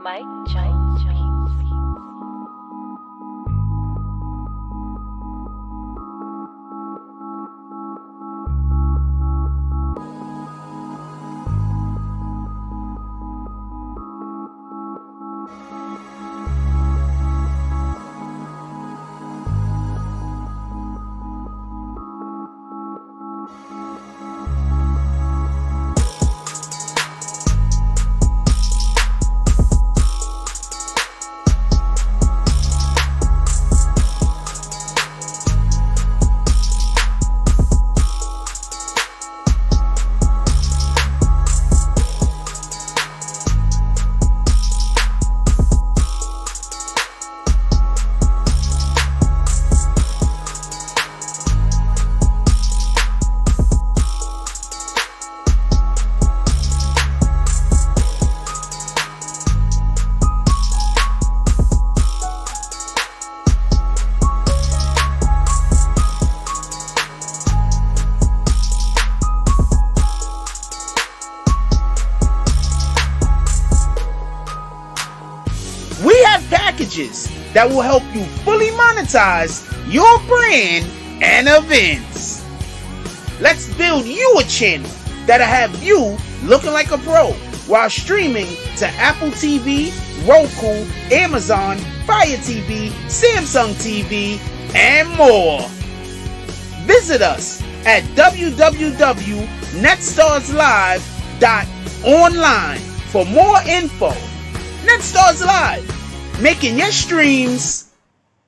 Mike Jones Beats. We have packages that will help you fully monetize your brand and events. Let's build you a channel that'll have you looking like a pro while streaming to Apple TV, Roku, Amazon, Fire TV, Samsung TV, and more. Visit us at www.netstarslive.online for more info. NetStars Live, making your streams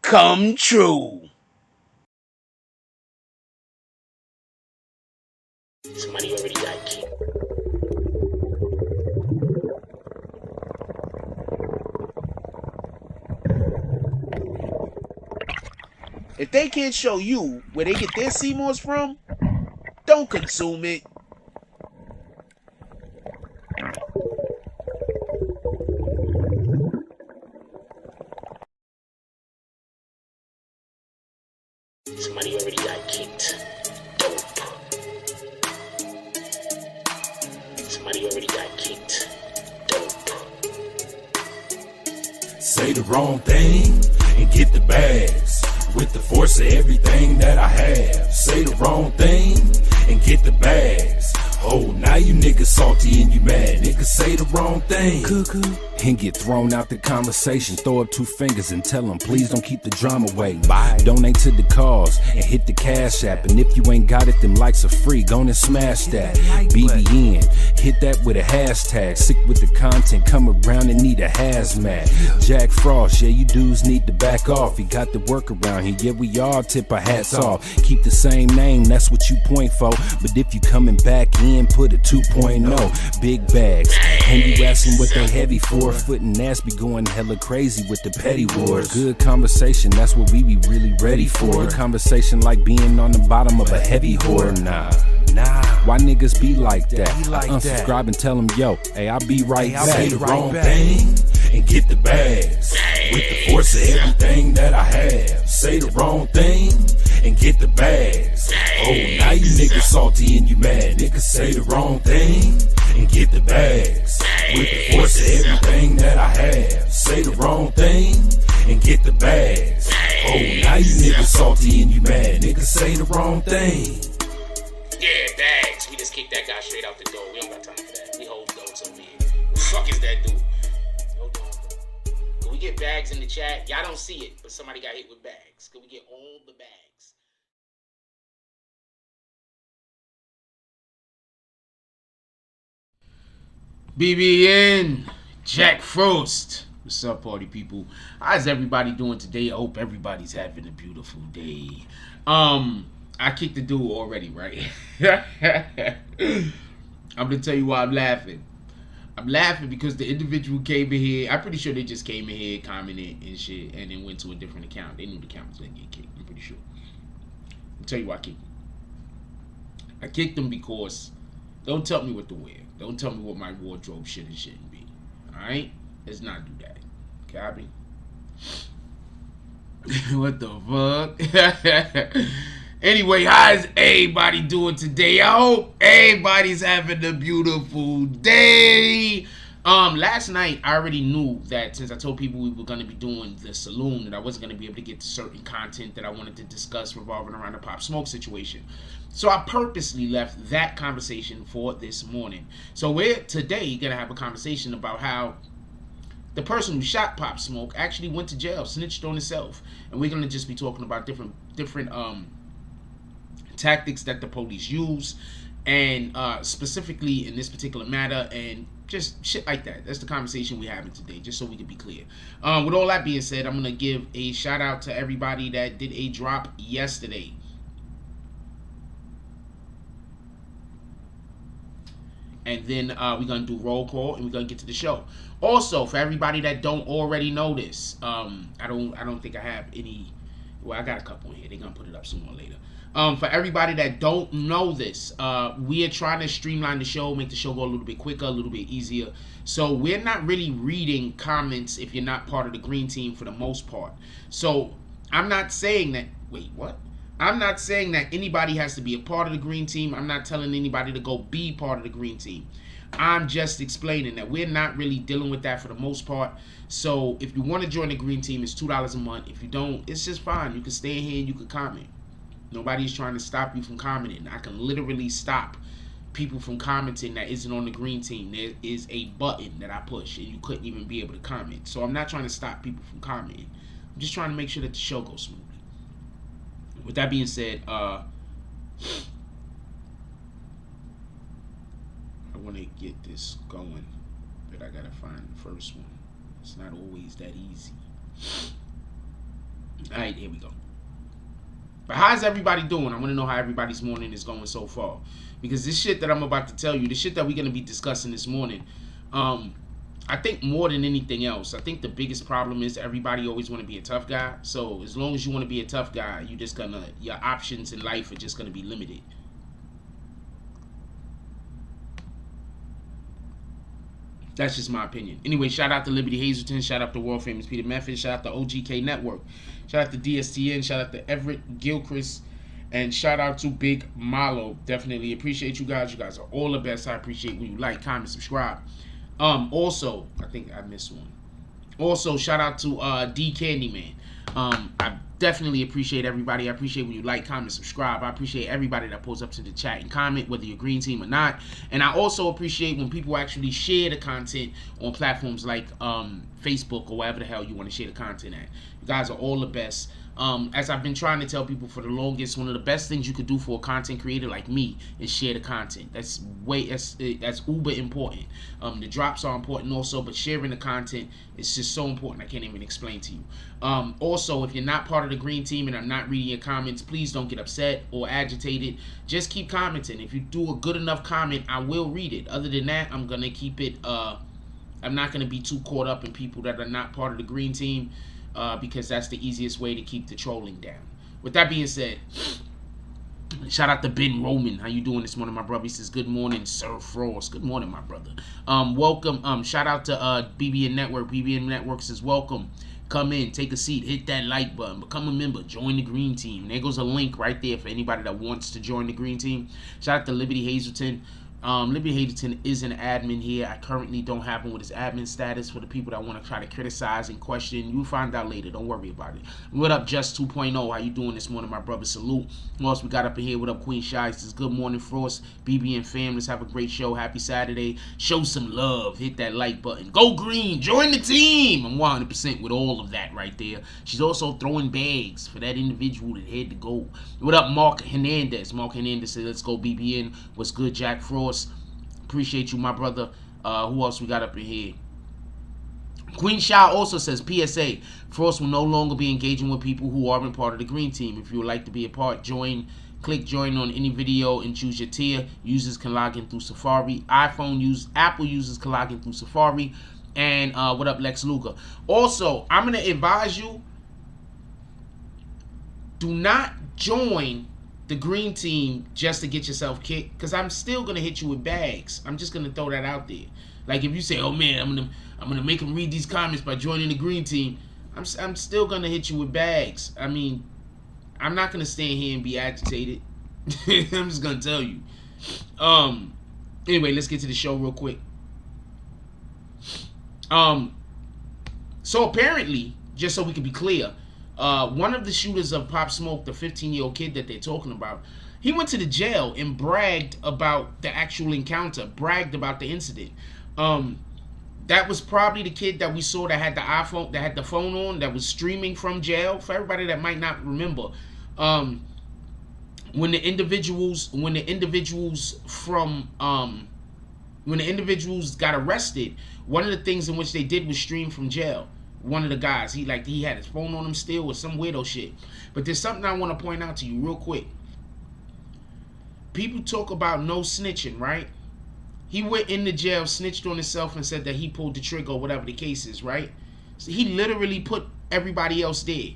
come true. Somebody already got kicked. If they can't show you where they get their CMOS from, don't consume it. Somebody already got kicked. Dope. Somebody already got kicked. Dope. Say the wrong thing and get the bags. With the force of everything that I have. Say the wrong thing and get the bags. Oh, now you niggas salty and you mad. Niggas say the wrong thing. Cuckoo. And get thrown out the conversation. Throw up two fingers and tell them, please don't keep the drama away. Bye. Donate to the cause and hit the cash app. And if you ain't got it, them likes are free. Go and smash that. BBN. Hit that with a hashtag. Sick with the content. Come around and need a hazmat. Jack Frost. Yeah, you dudes need to back off. He got the work around here. Yeah, we all tip our hats off. Keep the same name. That's what you point for. But if you coming back in, put a 2.0. Big bags. And you asking what they heavy for. Foot and ass be going hella crazy with the petty wars. Good conversation, that's what we be really ready for. Good conversation like being on the bottom of a heavy whore. Nah. Why niggas be like that? I unsubscribe and tell them, yo, hey, I'll be right back. Say the wrong thing and get the bags. With the force of everything that I have. Say the wrong thing and get the bags. Oh, now you niggas salty and you mad. Niggas say the wrong thing and get the bags. With the force of everything that I have. Say the wrong thing and get the bags. Oh, now you niggas salty and you mad. Niggas say the wrong thing. Yeah, bags. We just kicked that guy straight out the door. We don't got time for that. We hold those over here. What the fuck is that dude? Hold on. Can we get bags in the chat? Y'all don't see it, but somebody got hit with bags. Can we get all the bags? BBN, Jack Frost. What's up, party people? How's everybody doing today? I hope everybody's having a beautiful day. I kicked the dude already, right? I'm gonna tell you why I'm laughing. I'm laughing because the individual came in here. I'm pretty sure they just came in here, commented and shit, and then went to a different account. They knew the account was gonna get kicked. I'm pretty sure. I'll tell you why I kicked him. I kicked him because don't tell me what to wear. Don't tell me what my wardrobe should and shouldn't be. Alright? Let's not do that. Copy? What the fuck? Anyway, how's everybody doing today? I hope everybody's having a beautiful day. Last night I already knew that since I told people we were going to be doing the saloon, that I wasn't going to be able to get to certain content that I wanted to discuss revolving around the Pop Smoke situation. So I purposely left that conversation for this morning. So we're today going to have a conversation about how the person who shot Pop Smoke actually went to jail, snitched on himself, and we're going to just be talking about different tactics that the police use, and specifically in this particular matter, and just shit like that. That's the conversation we're having today, just so we can be clear. With all that being said, I'm going to give a shout out to everybody that did a drop yesterday. And then we're going to do roll call, and we're going to get to the show. Also, for everybody that don't already know this, I don't think I have any. Well, I got a couple in here. They're going to put it up sooner or later. For everybody that don't know this, we are trying to streamline the show, make the show go a little bit quicker, a little bit easier. So we're not really reading comments if you're not part of the green team for the most part. So I'm not saying that, wait, what? I'm not saying that anybody has to be a part of the green team. I'm not telling anybody to go be part of the green team. I'm just explaining that we're not really dealing with that for the most part. So if you want to join the green team, it's $2 a month. If you don't, it's just fine. You can stay in here and you can comment. Nobody's trying to stop you from commenting. I can literally stop people from commenting that isn't on the green team. There is a button that I push and you couldn't even be able to comment. So I'm not trying to stop people from commenting. I'm just trying to make sure that the show goes smoothly. With that being said, I want to get this going, but I gotta find the first one. It's not always that easy. Alright, here we go. But how's everybody doing? I want to know how everybody's morning is going so far. Because this shit that I'm about to tell you, the shit that we're going to be discussing this morning, I think more than anything else, I think the biggest problem is everybody always want to be a tough guy. So as long as you want to be a tough guy, you just gonna, your options in life are just going to be limited. That's just my opinion. Anyway, shout out to Liberty Hazelton, shout out to world famous Peter Method, shout out to OGK Network, shout out to DSTN, shout out to Everett Gilchrist, and shout out to Big Malo. Definitely appreciate you guys. You guys are all the best. I appreciate when you like, comment, subscribe. Also, I think I missed one. Also, shout out to D Candyman. I definitely appreciate everybody. I appreciate when you like, comment, subscribe. I appreciate everybody that pulls up to the chat and comment, whether you're green team or not. And I also appreciate when people actually share the content on platforms like Facebook or wherever the hell you want to share the content at. You guys are all the best. As I've been trying to tell people for the longest, one of the best things you could do for a content creator like me is share the content. That's uber important. The drops are important also, but sharing the content is just so important. I can't even explain to you. Also, if you're not part of the green team and I'm not reading your comments, please don't get upset or agitated. Just keep commenting. If you do a good enough comment, I will read it. Other than that, I'm gonna keep it. I'm not gonna be too caught up in people that are not part of the green team. Because that's the easiest way to keep the trolling down. With that being said, shout out to Ben Roman. How you doing this morning, my brother? He says, good morning, Sir Frost. Good morning, my brother. Welcome. Shout out to BBN Network. BBN Network says, welcome. Come in, take a seat, hit that like button, become a member, join the green team. There goes a link right there for anybody that wants to join the green team. Shout out to Liberty Hazelton. Liberty Hazelton is an admin here. I currently don't have him with his admin status. For the people that want to try to criticize and question, you'll find out later. Don't worry about it. What up, Just 2.0? How you doing this morning, my brother? Salute. Who else we got up in here? What up, Queen Shy? Says, good morning, Frost. BBN fam, let's have a great show. Happy Saturday. Show some love. Hit that like button. Go green. Join the team. I'm 100% with all of that right there. She's also throwing bags for that individual that had to go. What up, Mark Hernandez? Mark Hernandez said, let's go, BBN. What's good, Jack Frost? Appreciate you, my brother. Who else we got up in here? Queen Shah also says, PSA, Frost will no longer be engaging with people who aren't part of the green team. If you would like to be a part, click join on any video and choose your tier. Users can log in through Safari. Apple users can log in through Safari. And what up, Lex Luger? Also, I'm going to advise you, do not join the green team just to get yourself kicked, because I'm still gonna hit you with bags. I'm just gonna throw that out there. Like if you say, oh man, I'm gonna make them read these comments by joining the green team, I'm still gonna hit you with bags. I mean, I'm not gonna stand here and be agitated. I'm just gonna tell you. Anyway, let's get to the show real quick. So apparently, just so we can be clear, one of the shooters of Pop Smoke, the 15-year-old kid that they're talking about, he went to the jail and bragged about the actual encounter, bragged about the incident. That was probably the kid that we saw that had the iPhone, that had the phone on, that was streaming from jail. For everybody that might not remember, when the individuals got arrested, one of the things in which they did was stream from jail. One of the guys, he had his phone on him still or some weirdo shit. But there's something I want to point out to you real quick. People talk about no snitching, right? He went in the jail, snitched on himself, and said that he pulled the trigger or whatever the case is, right? So he literally put everybody else there.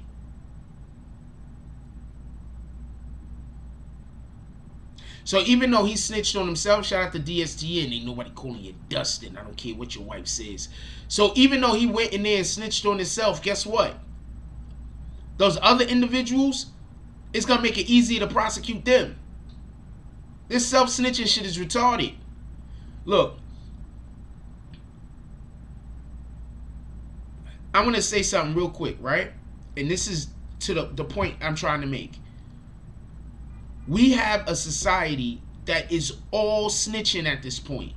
So even though he snitched on himself, shout out to DSTN, ain't nobody calling you Dustin. I don't care what your wife says. So even though he went in there and snitched on himself, guess what? Those other individuals, it's going to make it easier to prosecute them. This self-snitching shit is retarded. Look, I'm going to say something real quick, right? And this is to the point I'm trying to make. We have a society that is all snitching at this point.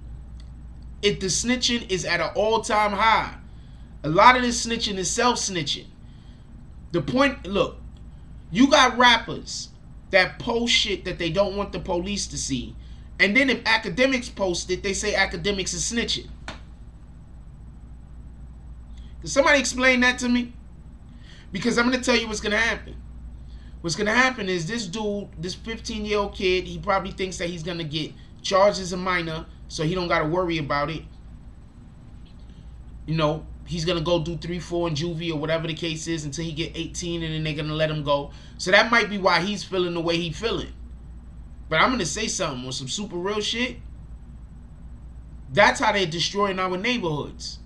The snitching is at an all-time high. A lot of this snitching is self-snitching. The point, look, you got rappers that post shit that they don't want the police to see. And then if academics post it, they say academics is snitching. Can somebody explain that to me? Because I'm going to tell you what's going to happen. What's going to happen is this dude, this 15-year-old kid, he probably thinks that he's going to get charged as a minor, so he don't got to worry about it. You know, he's going to go do 3-4 in juvie or whatever the case is until he get 18, and then they're going to let him go. So that might be why he's feeling the way he's feeling. But I'm going to say something on some super real shit. That's how they're destroying our neighborhoods.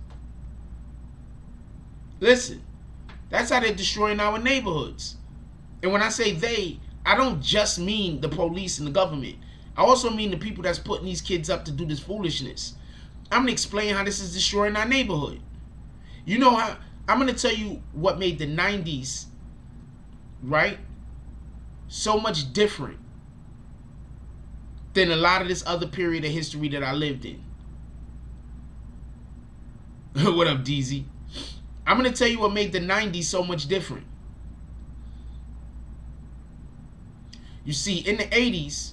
Listen, that's how they're destroying our neighborhoods. And when I say they, I don't just mean the police and the government. I also mean the people that's putting these kids up to do this foolishness. I'm going to explain how this is destroying our neighborhood. You know how, I'm going to tell you what made the 90s, right, so much different than a lot of this other period of history that I lived in. What up, DZ? I'm going to tell you what made the 90s so much different. You see, in the 80s,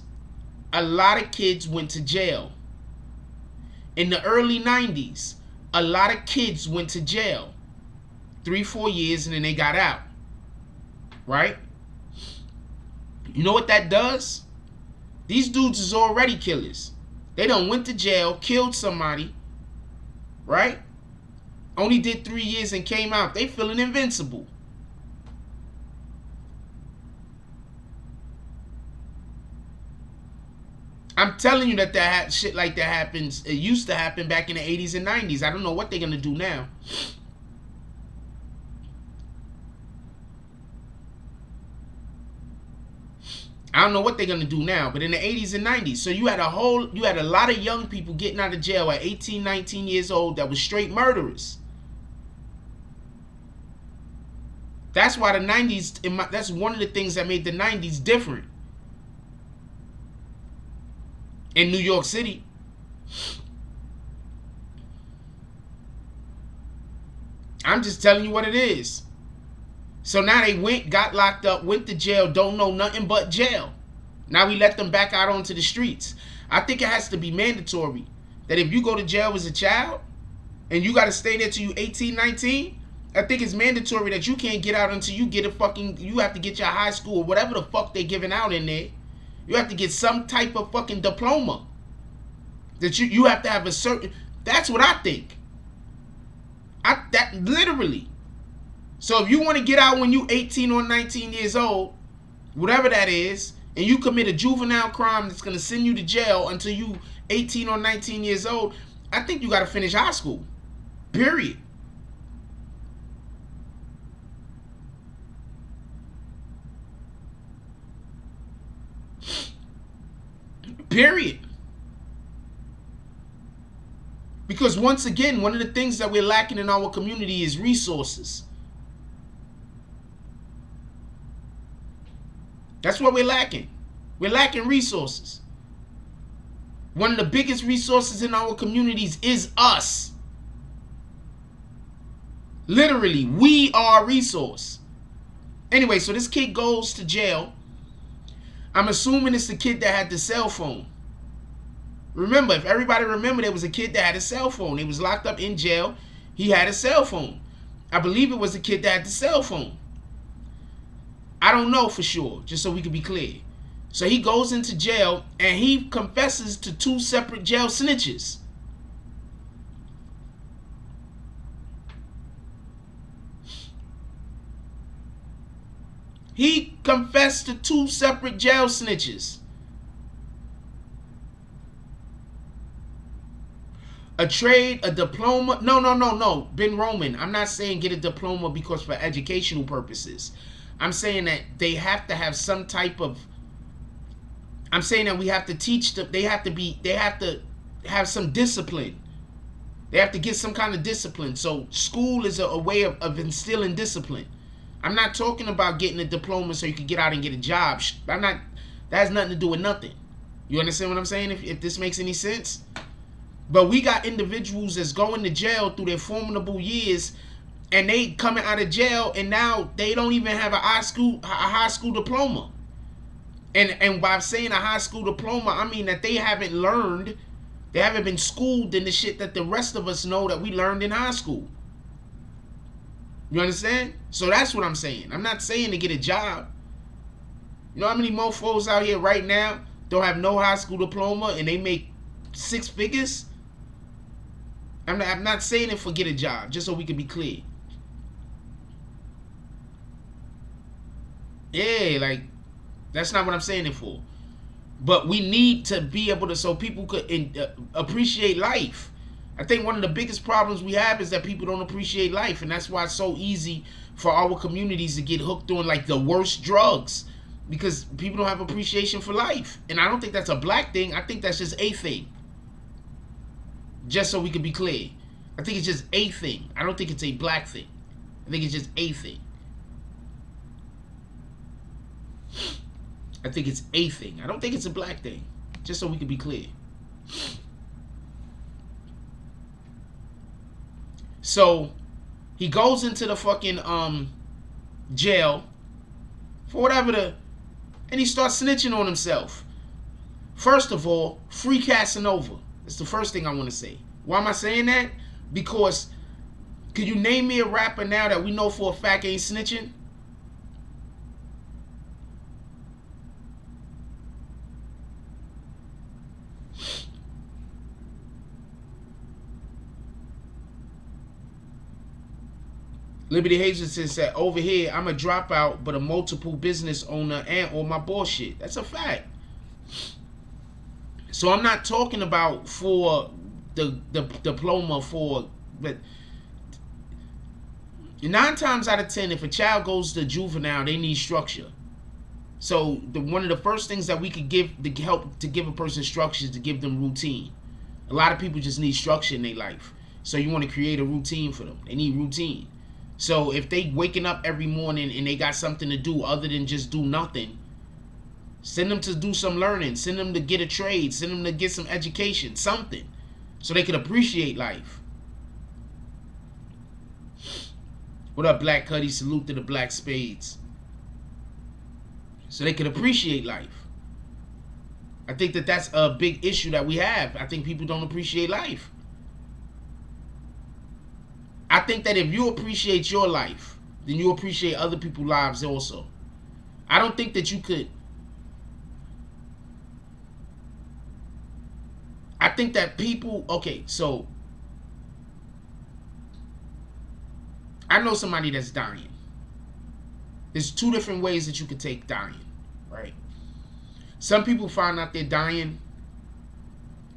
a lot of kids went to jail. In the early 90s, a lot of kids went to jail. 3-4 years and then they got out. Right? You know what that does? These dudes is already killers. They done went to jail, killed somebody. Right? Only did 3 years and came out. They feeling invincible. I'm telling you that shit like that happens. It used to happen back in the 80s and 90s. I don't know what they're going to do now. I don't know what they're going to do now. But in the 80s and 90s. So you had a lot of young people getting out of jail at 18, 19 years old that was straight murderers. That's why the 90s, that's one of the things that made the 90s different. In New York City. I'm just telling you what it is. So now they got locked up, went to jail, don't know nothing but jail. Now we let them back out onto the streets. I think it has to be mandatory that if you go to jail as a child and you got to stay there till you 18, 19, I think it's mandatory that you can't get out until you get you have to get your high school or whatever the fuck they giving out in there. You have to get some type of fucking diploma. That you have to have a certain... That's what I think. That literally. So if you want to get out when you 18 or 19 years old, whatever that is, and you commit a juvenile crime that's going to send you to jail until you 18 or 19 years old, I think you got to finish high school. Period. Period. Because once again, one of the things that we're lacking in our community is resources. That's what we're lacking. We're lacking resources. One of the biggest resources in our communities is us. Literally, we are a resource. Anyway, so this kid goes to jail. I'm assuming it's the kid that had the cell phone. Remember, if everybody remember, there was a kid that had a cell phone. He was locked up in jail. He had a cell phone. I believe it was the kid that had the cell phone. I don't know for sure, just so we can be clear. So he goes into jail and he confesses to 2 separate jail snitches. He confessed to 2 separate jail snitches. A trade, a diploma. No. Ben Roman, I'm not saying get a diploma because for educational purposes. I'm saying that they have to have some type of, I'm saying that we have to teach them, they have to have some discipline. They have to get some kind of discipline. So school is a way of instilling discipline. I'm not talking about getting a diploma so you can get out and get a job. That has nothing to do with nothing. You understand what I'm saying? If this makes any sense? But we got individuals that's going to jail through their formidable years, and they coming out of jail, and now they don't even have a high school diploma. And by saying a high school diploma, I mean that they haven't learned, they haven't been schooled in the shit that the rest of us know that we learned in high school. You understand? So that's what I'm saying. I'm not saying to get a job. You know how many mofos out here right now don't have no high school diploma and they make 6 figures? I'm not saying it for get a job, just so we can be clear. Yeah, like, that's not what I'm saying it for. But we need to be able to, so people could appreciate life. I think one of the biggest problems we have is that people don't appreciate life, and that's why it's so easy for our communities to get hooked on like the worst drugs, because people don't have appreciation for life. And I don't think that's a black thing. I think that's just a thing. Just so we can be clear, I think it's just a thing. I don't think it's a black thing. I think it's just a thing. I think it's a thing. I don't think it's a black thing. Just so we can be clear. So he goes into the fucking jail for whatever and he starts snitching on himself. First of all, free Casanova. That's the first thing I want to say. Why am I saying that? Because could you name me a rapper now that we know for a fact ain't snitching? Liberty Hazelton said, over here, I'm a dropout, but a multiple business owner and all my bullshit. That's a fact. So I'm not talking about for the diploma for, but 9 times out of 10, if a child goes to juvenile, they need structure. So one of the first things that we could give to help to give a person structure is to give them routine. A lot of people just need structure in their life. So you want to create a routine for them. They need routine. So if they waking up every morning and they got something to do other than just do nothing, send them to do some learning. Send them to get a trade. Send them to get some education, something, so they can appreciate life. What up, Black Cuddy? Salute to the Black Spades. So they can appreciate life. I think that that's a big issue that we have. I think people don't appreciate life. I think that if you appreciate your life, then you appreciate other people's lives also. I don't think that you could. I think that people, okay, so I know somebody that's dying. There's 2 different ways that you could take dying, right? Some people find out they're dying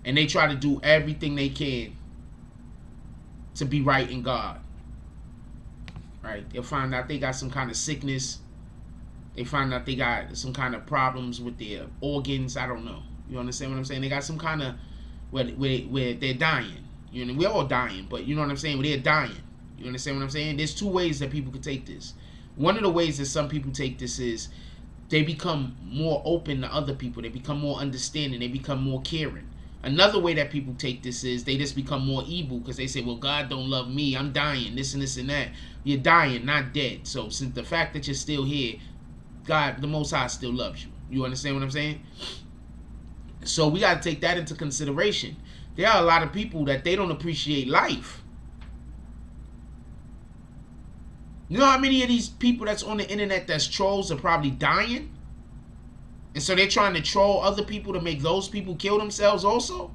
and they try to do everything they can to be right in God, right? They'll find out they got some kind of sickness. They find out they got some kind of problems with their organs. I don't know. You understand what I'm saying? They got some kind of where they're dying. You know, we're all dying, but you know what I'm saying? They're dying. You understand what I'm saying? There's two ways that people could take this. One of the ways that some people take this is they become more open to other people. They become more understanding. They become more caring. Another way that people take this is they just become more evil because they say, well, God don't love me. I'm dying, this and this and that. You're dying, not dead. So since the fact that you're still here, God, the Most High, still loves you. You understand what I'm saying? So we got to take that into consideration. There are a lot of people that they don't appreciate life. You know how many of these people that's on the internet that's trolls are probably dying? And so they're trying to troll other people to make those people kill themselves also?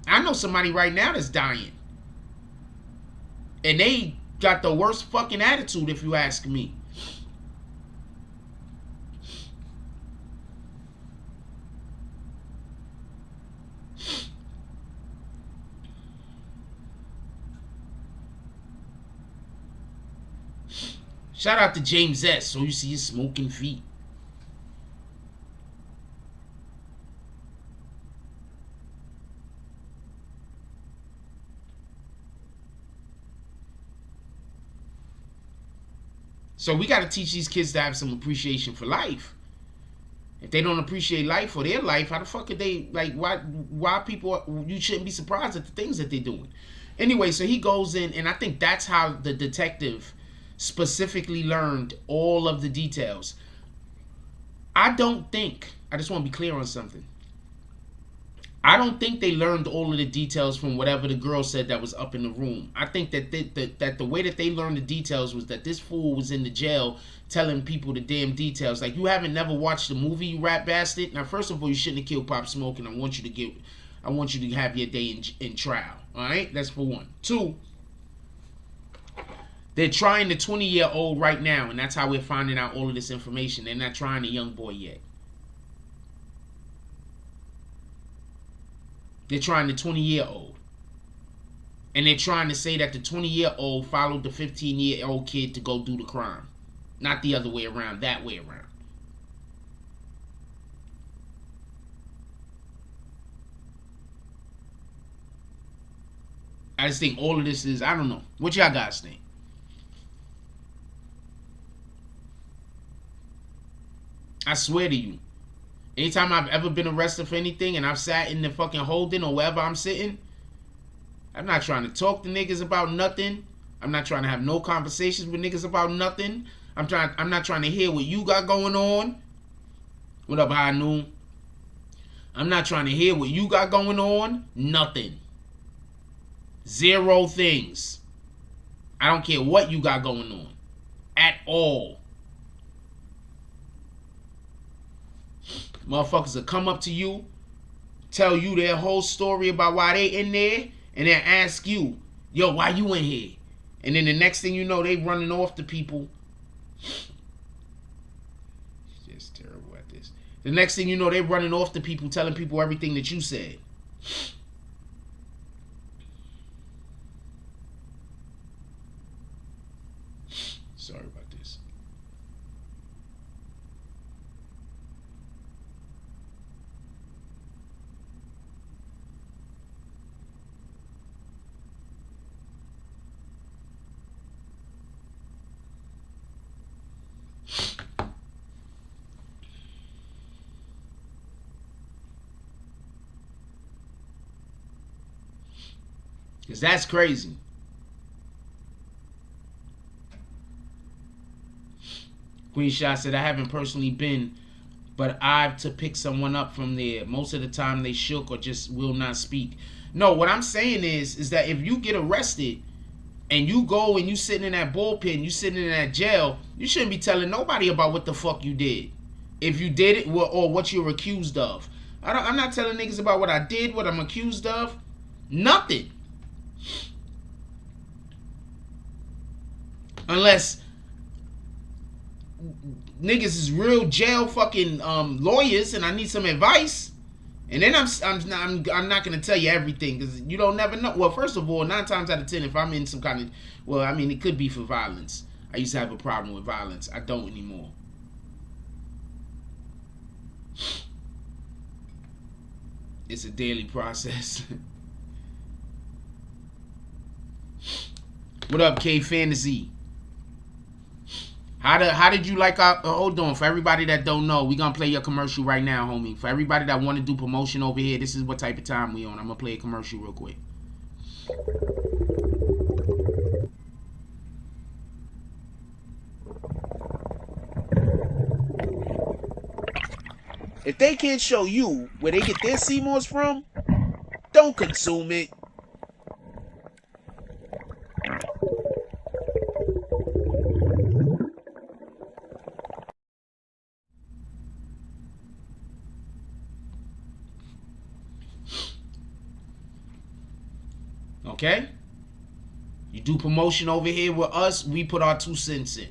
I know somebody right now that's dying. And they got the worst fucking attitude, if you ask me. Shout out to James S. So you see his smoking feet. So we got to teach these kids to have some appreciation for life. If they don't appreciate life or their life, how the fuck could they, like, why people, you shouldn't be surprised at the things that they're doing. Anyway, so he goes in, and I think that's how the detective specifically learned all of the details. I don't think, I just want to be clear on something. I don't think they learned all of the details from whatever the girl said that was up in the room. I think that that the way that they learned the details was that this fool was in the jail telling people the damn details. Like, you haven't never watched the movie, you rat bastard? Now, first of all, you shouldn't have killed Pop Smoke, and I want you to have your day in trial. All right? That's for one. Two, they're trying the 20-year-old right now, and that's how we're finding out all of this information. They're not trying the young boy yet. They're trying the 20-year-old. And they're trying to say that the 20-year-old followed the 15-year-old kid to go do the crime. Not the other way around, that way around. I just think all of this is, I don't know. What y'all guys think? I swear to you, anytime I've ever been arrested for anything and I've sat in the fucking holding or wherever I'm sitting, I'm not trying to talk to niggas about nothing. I'm not trying to have no conversations with niggas about nothing. I'm not trying to hear what you got going on. What up, High Noon? I'm not trying to hear what you got going on. Nothing. Zero things. I don't care what you got going on. At all. Motherfuckers will come up to you, tell you their whole story about why they in there, and then ask you, yo, why you in here? And then the next thing you know, they running off to people. Just terrible at this. The next thing you know, they running off to people, telling people everything that you said. Sorry about this. Because that's crazy. Queen Shot said, I haven't personally been, but I've to pick someone up from there. Most of the time they shook or just will not speak. No, what I'm saying is that if you get arrested and you go and you sitting in that bullpen, you sitting in that jail, you shouldn't be telling nobody about what the fuck you did. If you did it or what you're accused of. I'm not telling niggas about what I did, what I'm accused of. Nothing. Unless niggas is real jail fucking lawyers and I need some advice, and then I'm not gonna tell you everything because you don't never know. Well, first of all, 9 times out of 10, if I'm in some kind of, well, I mean, it could be for violence. I used to have a problem with violence. I don't anymore. It's a daily process. What up, K Fantasy? How did you like our hold on, for everybody that don't know, we gonna play your commercial right now, homie. For everybody that want to do promotion over here, this is what type of time we on. I'm gonna play a commercial real quick. If they can't show you where they get their CMOS from, don't consume it. Okay? You do promotion over here with us, we put our 2 cents in.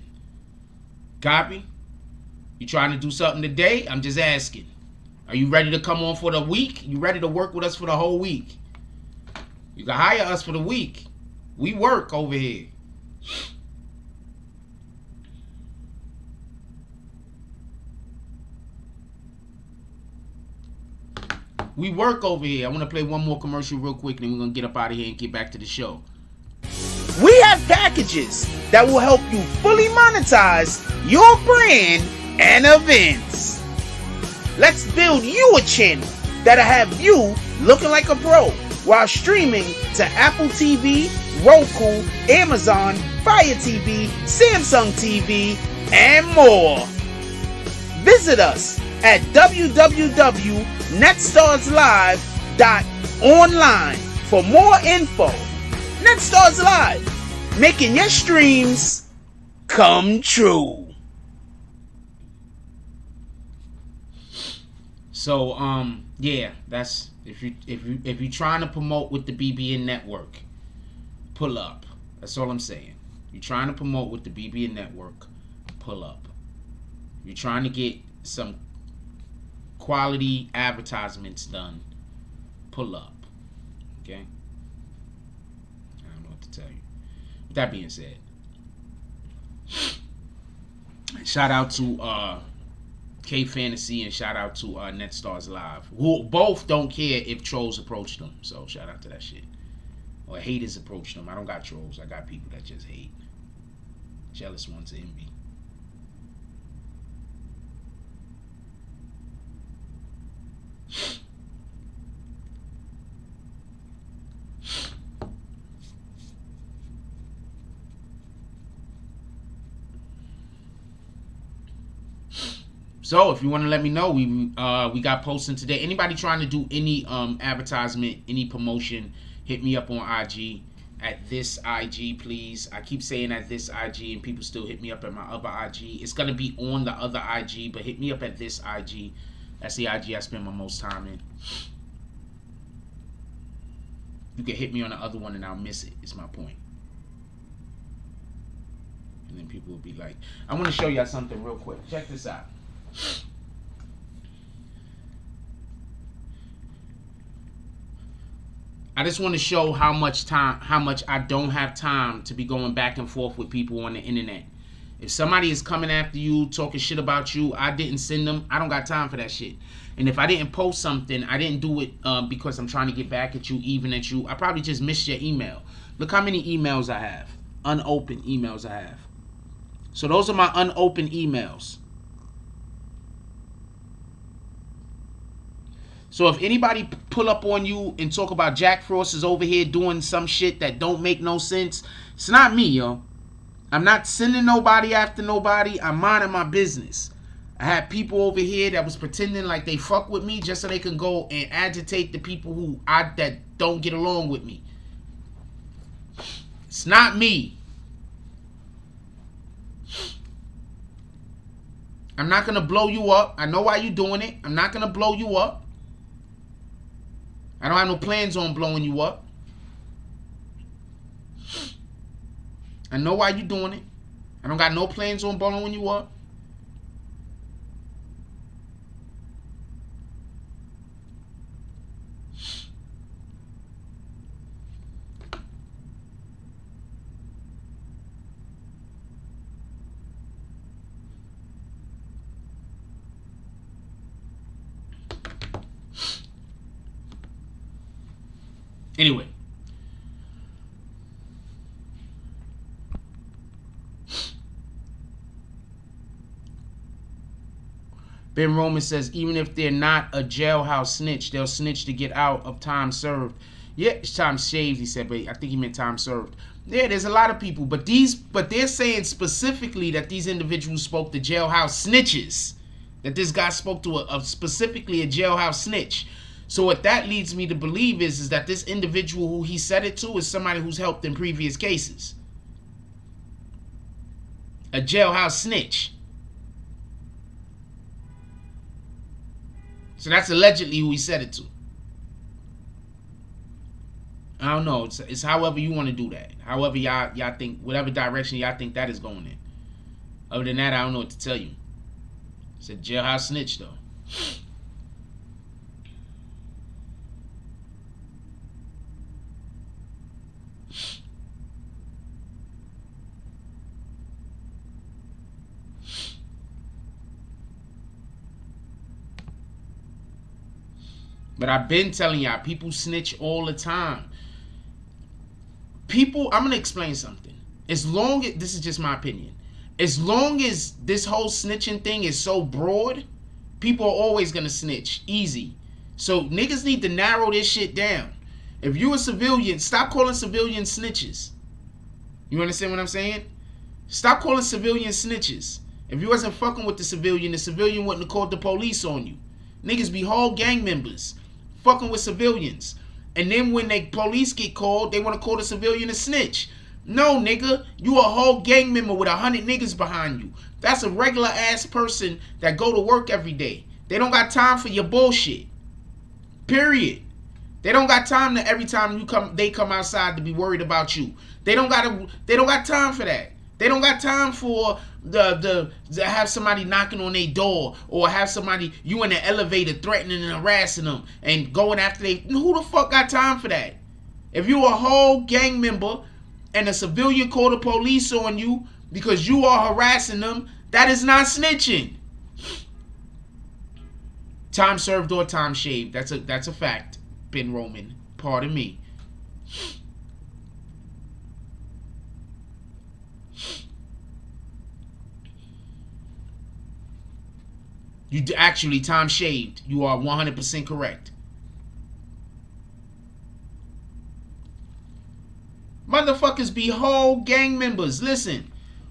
Copy? You trying to do something today? I'm just asking. Are you ready to come on for the week? You ready to work with us for the whole week? You can hire us for the week. We work over here. We work over here. I want to play one more commercial real quick, then we're going to get up out of here and get back to the show. We have packages that will help you fully monetize your brand and events. Let's build you a channel that'll have you looking like a pro while streaming to Apple TV, Roku, Amazon, Fire TV, Samsung TV, and more. Visit us at www.netstarslive.online for more info. Netstars Live, making your streams come true. So yeah, that's if you're trying to promote with the BBN Network, pull up. That's all I'm saying. You're trying to promote with the BBN Network, pull up. You're trying to get some quality advertisements done, pull up. Okay? I don't know what to tell you. With that being said, shout out to K Fantasy and shout out to NetStars Live, who both don't care if trolls approach them. So shout out to that shit. Or haters approach them. I don't got trolls. I got people that just hate. Jealous ones, envy. So if you want to let me know, we got posting today. Anybody trying to do any advertisement, any promotion, hit me up on IG at this IG, please. I keep saying at this IG and people still hit me up at my other IG. It's gonna be on the other IG, but hit me up at this IG. That's the IG I spend my most time in. You can hit me on the other one and I'll miss it. Is my point. And then people will be like, I want to show y'all something real quick. Check this out. I just want to show how much I don't have time to be going back and forth with people on the internet. If somebody is coming after you, talking shit about you, I didn't send them. I don't got time for that shit. And if I didn't post something, I didn't do it because I'm trying to get back at you, even at you. I probably just missed your email. Look how many emails I have. Unopened emails I have. So those are my unopened emails. So if anybody pull up on you and talk about Jack Frost is over here doing some shit that don't make no sense, it's not me, yo. I'm not sending nobody after nobody. I'm minding my business. I had people over here that was pretending like they fuck with me just so they can go and agitate the people that don't get along with me. It's not me. I'm not going to blow you up. I know why you're doing it. I'm not going to blow you up. I don't have no plans on blowing you up. I know why you're doing it. I don't got no plans on blowing you up. Anyway, Ben Roman says, even if they're not a jailhouse snitch, they'll snitch to get out of time served. Yeah, it's time shaved, he said, but I think he meant time served. Yeah, there's a lot of people, but they're saying specifically that these individuals spoke to jailhouse snitches. That this guy spoke to specifically a jailhouse snitch. So what that leads me to believe is that this individual who he said it to is somebody who's helped in previous cases. A jailhouse snitch. So that's allegedly who he said it to. I don't know. It's however you want to do that. However y'all think, whatever direction y'all think that is going in. Other than that, I don't know what to tell you. It's a jailhouse snitch though. But I've been telling y'all, people snitch all the time. People, I'm going to explain something. As long as, this is just my opinion. As long as this whole snitching thing is so broad, people are always going to snitch. Easy. So niggas need to narrow this shit down. If you a civilian, stop calling civilians snitches. You understand what I'm saying? Stop calling civilians snitches. If you wasn't fucking with the civilian wouldn't have called the police on you. Niggas be whole gang members fucking with civilians. And then when the police get called, they want to call the civilian a snitch. No, nigga, you a whole gang member with 100 niggas behind you. That's a regular ass person that go to work every day. They don't got time for your bullshit. Period. They don't got time to every time they come outside to be worried about you. They don't got time for that. They don't got time for to have somebody knocking on their door or have somebody you in the elevator threatening and harassing them and going after they. Who the fuck got time for that? If you a whole gang member and a civilian call the police on you because you are harassing them, that is not snitching. Time served or time shaved. That's a fact. Ben Roman. Pardon me. You actually time shaved. You are 100% correct. Motherfuckers be whole gang members. Listen,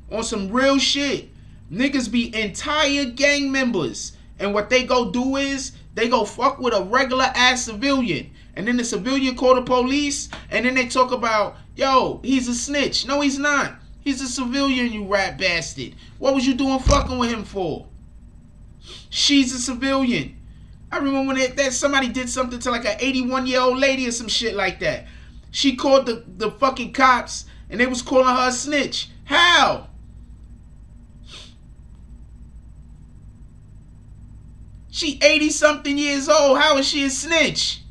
on some real shit. Niggas be entire gang members. And what they go do is, they go fuck with a regular ass civilian. And then the civilian call the police. And then they talk about, yo, he's a snitch. No, he's not. He's a civilian, you rat bastard. What was you doing fucking with him for? She's a civilian. I remember when that somebody did something to like an 81-year-old lady or some shit like that. She called the fucking cops and they was calling her a snitch. How? She 80-something years old. How is she a snitch?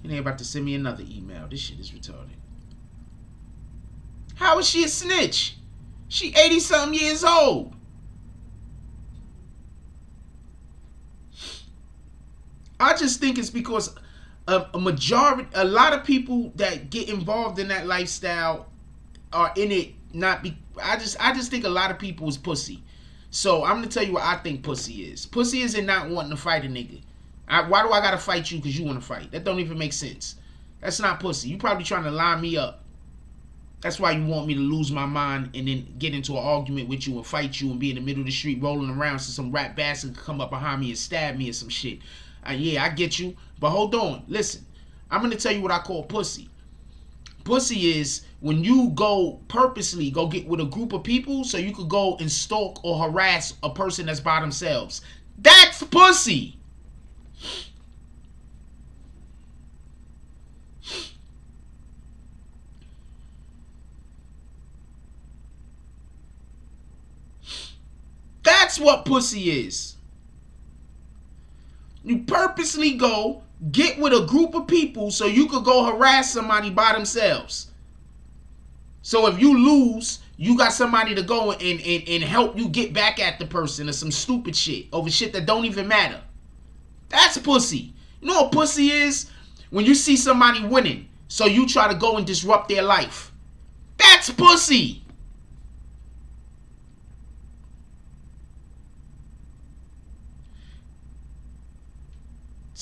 And they about to send me another email. This shit is retarded. How is she a snitch? She 80-something years old. I just think it's because a lot of people that get involved in that lifestyle are in it I just think a lot of people is pussy. So I'm gonna tell you what I think pussy is. Pussy isn't not wanting to fight a nigga. Why do I gotta fight you because you want to fight? That don't even make sense. That's not pussy. You probably trying to line me up. That's why you want me to lose my mind and then get into an argument with you and fight you and be in the middle of the street rolling around so some rat bastard can come up behind me and stab me or some shit. Yeah, I get you. But hold on. Listen. I'm going to tell you what I call pussy. Pussy is when you purposely go get with a group of people so you could go and stalk or harass a person that's by themselves. That's pussy. That's what pussy is. You purposely go get with a group of people so you could go harass somebody by themselves. So if you lose, you got somebody to go and help you get back at the person or some stupid shit over shit that don't even matter. That's pussy. You know what pussy is? When you see somebody winning, so you try to go and disrupt their life. That's pussy.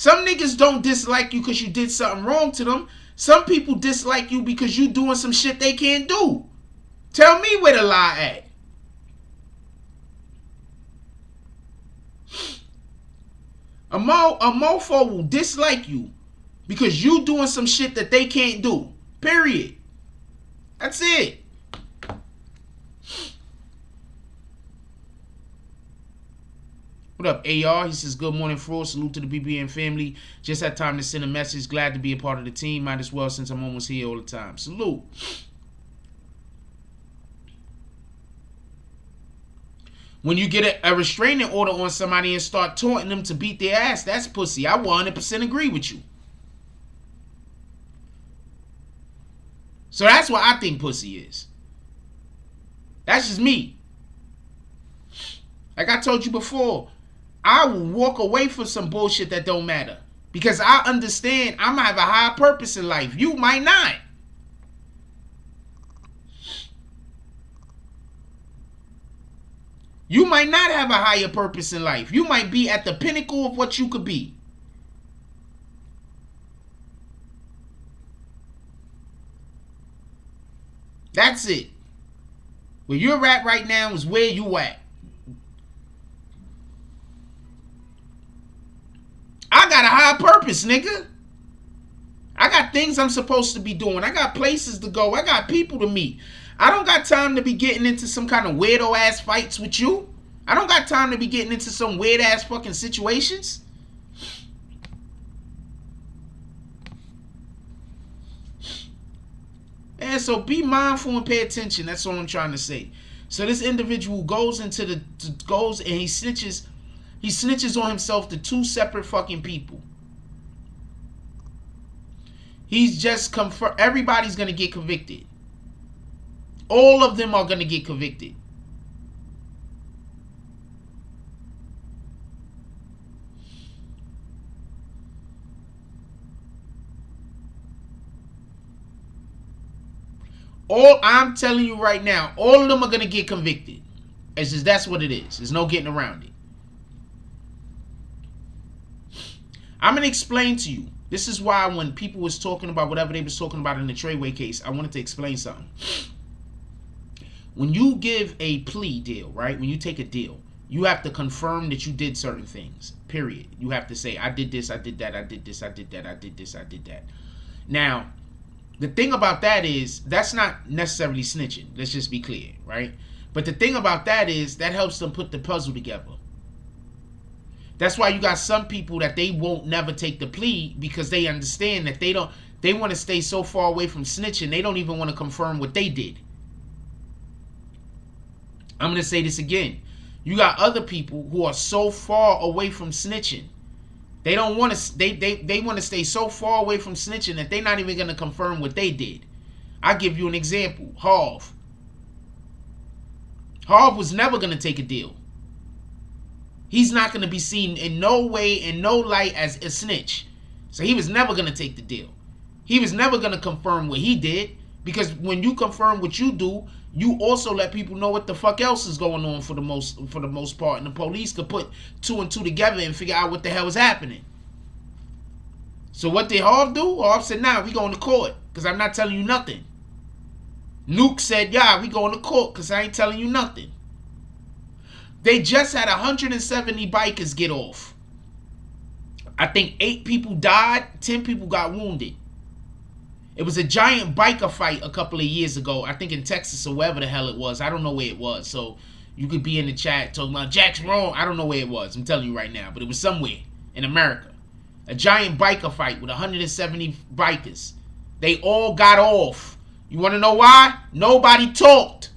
Some niggas don't dislike you because you did something wrong to them. Some people dislike you because you doing some shit they can't do. Tell me where the lie at. A mofo will dislike you because you doing some shit that they can't do. Period. That's it. What up, AR? He says, good morning, Fro. Salute to the BBN family. Just had time to send a message. Glad to be a part of the team. Might as well since I'm almost here all the time. Salute. When you get a restraining order on somebody and start taunting them to beat their ass, that's pussy. I 100% agree with you. So that's what I think pussy is. That's just me. Like I told you before, I will walk away from some bullshit that don't matter. Because I understand I'm going to have a higher purpose in life. You might not. You might not have a higher purpose in life. You might be at the pinnacle of what you could be. That's it. Where you're at right now is where you at. I got a high purpose, nigga. I got things I'm supposed to be doing. I got places to go. I got people to meet. I don't got time to be getting into some kind of weirdo ass fights with you. I don't got time to be getting into some weird ass fucking situations. And so be mindful and pay attention. That's all I'm trying to say. So this individual goes into and he snitches on himself to two separate fucking people. He's just everybody's gonna get convicted. All of them are gonna get convicted. I'm telling you right now, all of them are gonna get convicted. It's just that's what it is. There's no getting around it. I'm gonna explain to you. This is why when people was talking about whatever they was talking about in the Treyway case, I wanted to explain something. When you give a plea deal, right? When you take a deal, you have to confirm that you did certain things. Period. You have to say, I did this, I did that, I did this, I did that, I did this, I did that. Now, the thing about that is, that's not necessarily snitching. Let's just be clear, right? But the thing about that is, that helps them put the puzzle together. That's why you got some people that they won't never take the plea because they understand that they want to stay so far away from snitching, they don't even want to confirm what they did. I'm going to say this again. You got other people who are so far away from snitching. They don't want to, they want to stay so far away from snitching that they're not even going to confirm what they did. I'll give you an example. Harv. Harv was never going to take a deal. He's not going to be seen in no way, in no light as a snitch. So he was never going to take the deal. He was never going to confirm what he did. Because when you confirm what you do, you also let people know what the fuck else is going on for the most part. And the police could put two and two together and figure out what the hell is happening. So what did Harv do? Harv said, nah, we going to court because I'm not telling you nothing. Nuke said, yeah, we going to court because I ain't telling you nothing. They just had 170 bikers get off. I think 8 people died, 10 people got wounded. It was a giant biker fight a couple of years ago. I think in Texas or wherever the hell it was. I don't know where it was. So you could be in the chat talking about Jack's wrong. I don't know where it was. I'm telling you right now. But it was somewhere in America. A giant biker fight with 170 bikers. They all got off. You want to know why? Nobody talked.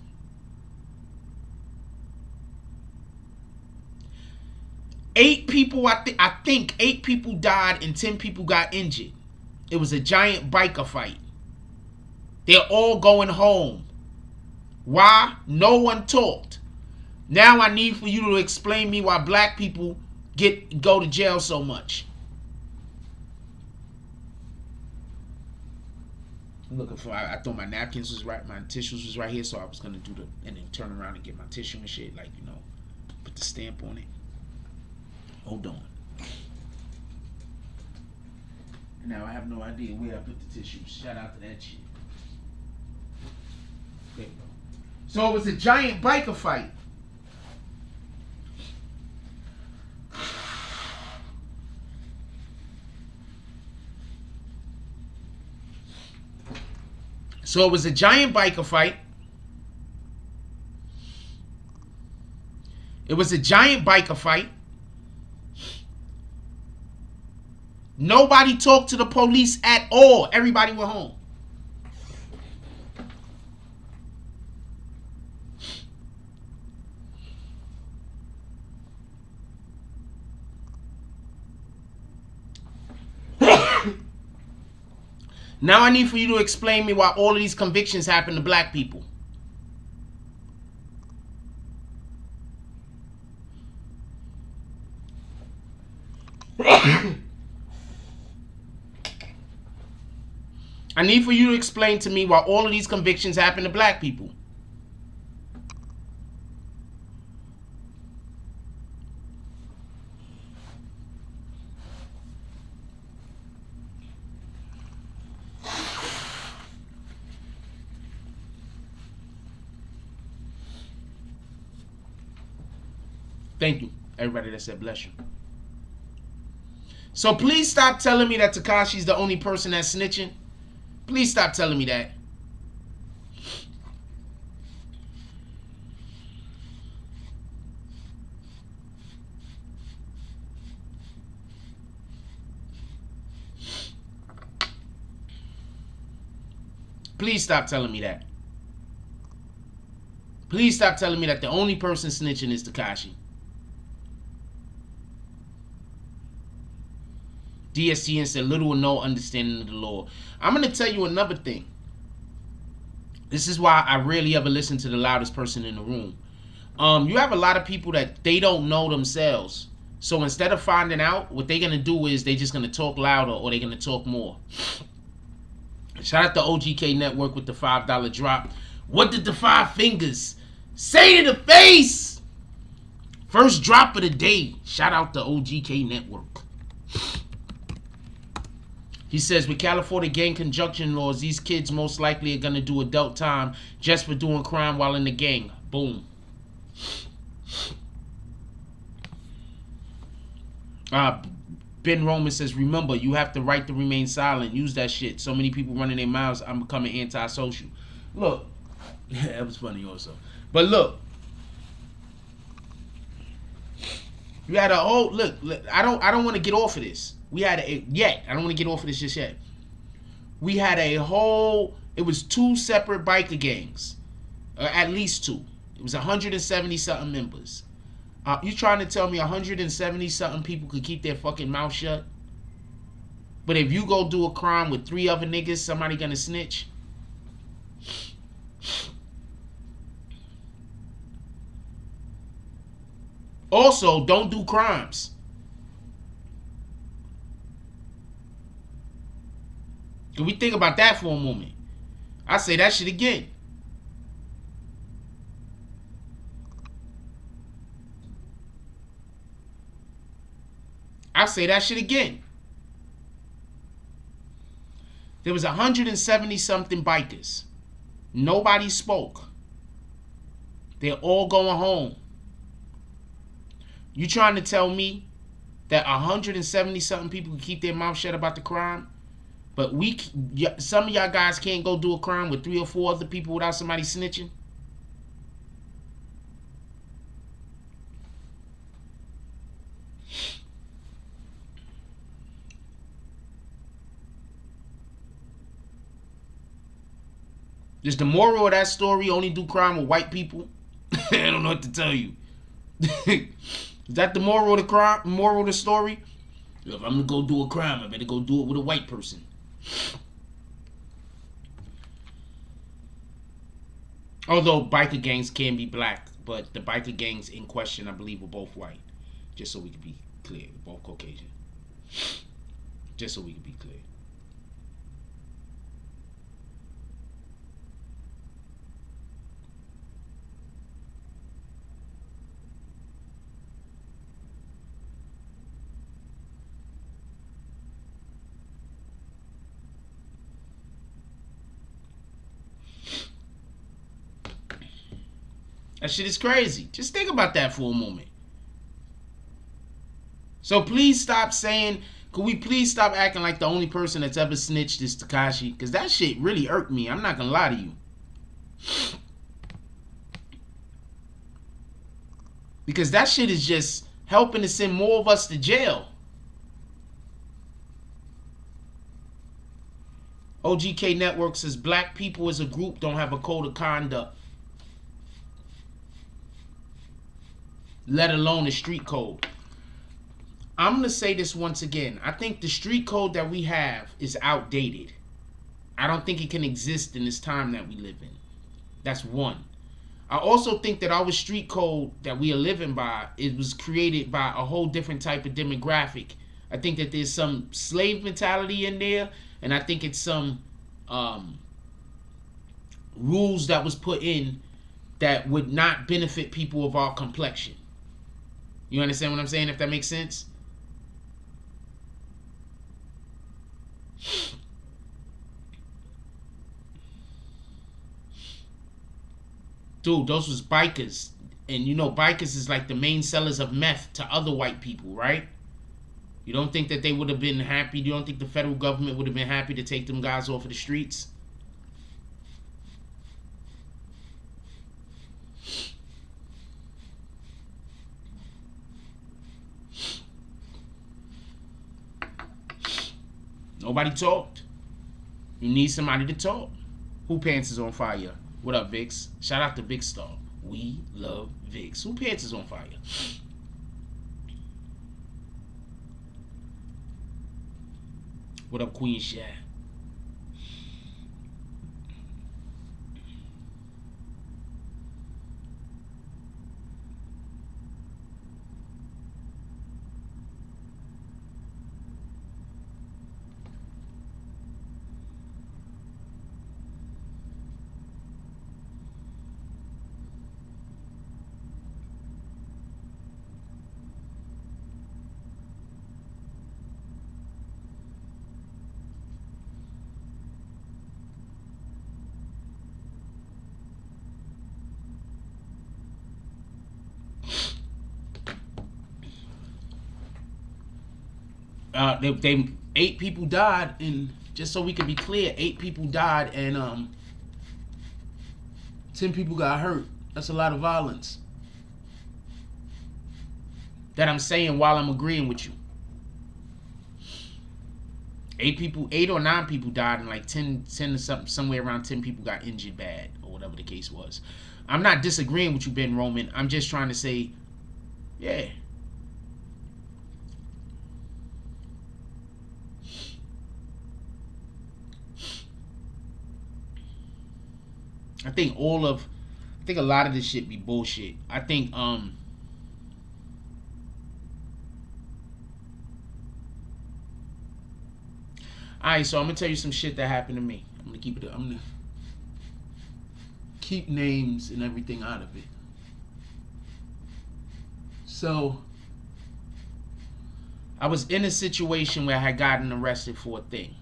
Eight people, I think 8 people died and 10 people got injured. It was a giant biker fight. They're all going home. Why? No one talked. Now I need for you to explain me why black people go to jail so much. I'm looking for, I thought my napkins was right, my tissues was right here, so I was gonna do and then turn around and get my tissue and shit, like, you know, put the stamp on it. Hold on. Now I have no idea where I put the tissues. Shout out to that shit. There we go. So it was a giant biker fight. So it was a giant biker fight. It was a giant biker fight. Nobody talked to the police at all. Everybody went home. Now I need for you to explain me why all of these convictions happen to black people. I need for you to explain to me why all of these convictions happen to black people. Thank you, everybody that said bless you. So please stop telling me that Tekashi's the only person that's snitching. Please stop telling me that. Please stop telling me that. Please stop telling me that the only person snitching is Tekashi. DSTN said little or no understanding of the law. I'm going to tell you another thing. This is why I rarely ever listen to the loudest person in the room. You have a lot of people that they don't know themselves. So instead of finding out, what they're going to do is they're just going to talk louder or they're going to talk more. Shout out to OGK Network with the $5 drop. What did the 5 fingers say to the face? First drop of the day. Shout out to OGK Network. He says, with California gang conjunction laws, these kids most likely are going to do adult time just for doing crime while in the gang. Boom. Ben Roman says, remember, you have the right to remain silent. Use that shit. So many people running their mouths, I'm becoming antisocial. Look. That was funny also. But look. You had a whole, look, I don't want to get off of this. We had I don't want to get off of this just yet. We had a whole, it was 2 separate biker gangs. At least 2. It was 170 something members. You trying to tell me 170 something people could keep their fucking mouth shut? But if you go do a crime with 3 other niggas, somebody gonna snitch? Also, don't do crimes. Can we think about that for a moment? I say that shit again. I say that shit again. There was 170 something bikers. Nobody spoke. They're all going home. You trying to tell me that 170 something people can keep their mouth shut about the crime? But some of y'all guys can't go do a crime with 3 or 4 other people without somebody snitching? Is the moral of that story only do crime with white people? I don't know what to tell you. Is that the moral of the crime? Moral of the story? If I'm gonna go do a crime, I better go do it with a white person. Although biker gangs can be black, but the biker gangs in question, I believe, were both white. Just so we can be clear, both Caucasian. Just so we can be clear. That shit is crazy. Just think about that for a moment. So please stop saying, could we please stop acting like the only person that's ever snitched is Tekashi? Because that shit really irked me. I'm not going to lie to you. Because that shit is just helping to send more of us to jail. OGK Network says black people as a group don't have a code of conduct, let alone a street code. I'm going to say this once again. I think the street code that we have is outdated. I don't think it can exist in this time that we live in. That's one. I also think that our street code that we are living by, it was created by a whole different type of demographic. I think that there's some slave mentality in there, and I think it's some rules that was put in that would not benefit people of our complexion. You understand what I'm saying, if that makes sense? Dude, those was bikers. And you know, bikers is like the main sellers of meth to other white people, right? You don't think that they would have been happy? You don't think the federal government would have been happy to take them guys off of the streets? Nobody talked. You need somebody to talk. Who pants is on fire? What up, Vix? Shout out to Big Star. We love Vix. Who pants is on fire? What up, Queen Shy? They 8 people died, and just so we can be clear, 8 people died and 10 people got hurt. That's a lot of violence. That I'm saying while I'm agreeing with you. 8 or 9 people died, and like 10 or something, somewhere around 10 people got injured bad, or whatever the case was. I'm not disagreeing with you, Ben Roman. I'm just trying to say, yeah. I think a lot of this shit be bullshit. I think alright, so I'm gonna tell you some shit that happened to me. I'm gonna keep names and everything out of it. So I was in a situation where I had gotten arrested for a thing.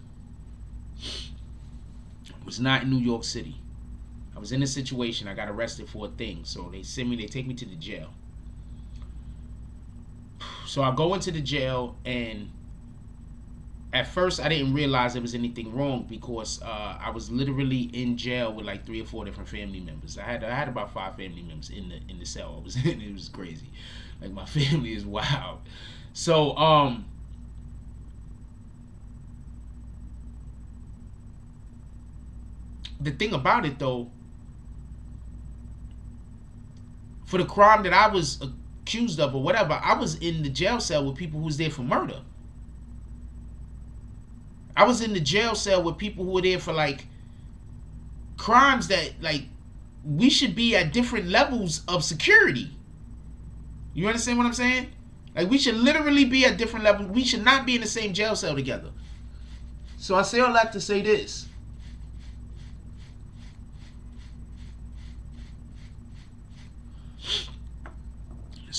It was not in New York City. I was in a situation, I got arrested for a thing. So they take me to the jail. So I go into the jail, and at first I didn't realize there was anything wrong, because I was literally in jail with like 3 or 4 different family members. I had about 5 family members in the cell I was in. It was crazy. Like, my family is wild. So the thing about it though, for the crime that I was accused of or whatever, I was in the jail cell with people who was there for murder. I was in the jail cell with people who were there for like crimes that, like, we should be at different levels of security. You understand what I'm saying? Like, we should literally be at different levels. We should not be in the same jail cell together. So I say all that to say this.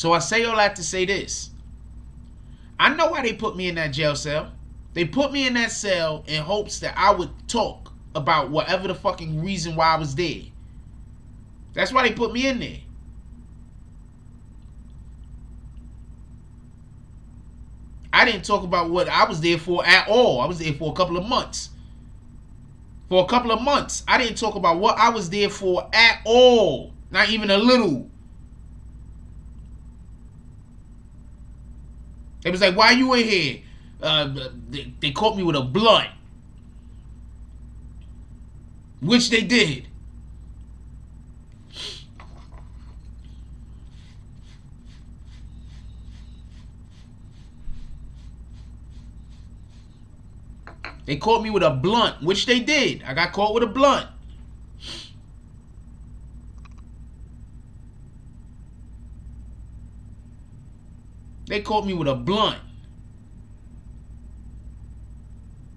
I know why they put me in that jail cell. They put me in that cell in hopes that I would talk about whatever the fucking reason why I was there. That's why they put me in there. I didn't talk about what I was there for at all. I was there for a couple of months. For a couple of months. I didn't talk about what I was there for at all. Not even a little. It was like, why you in here? They caught me with a blunt. Which they did. They caught me with a blunt, which they did. I got caught with a blunt. They caught me with a blunt.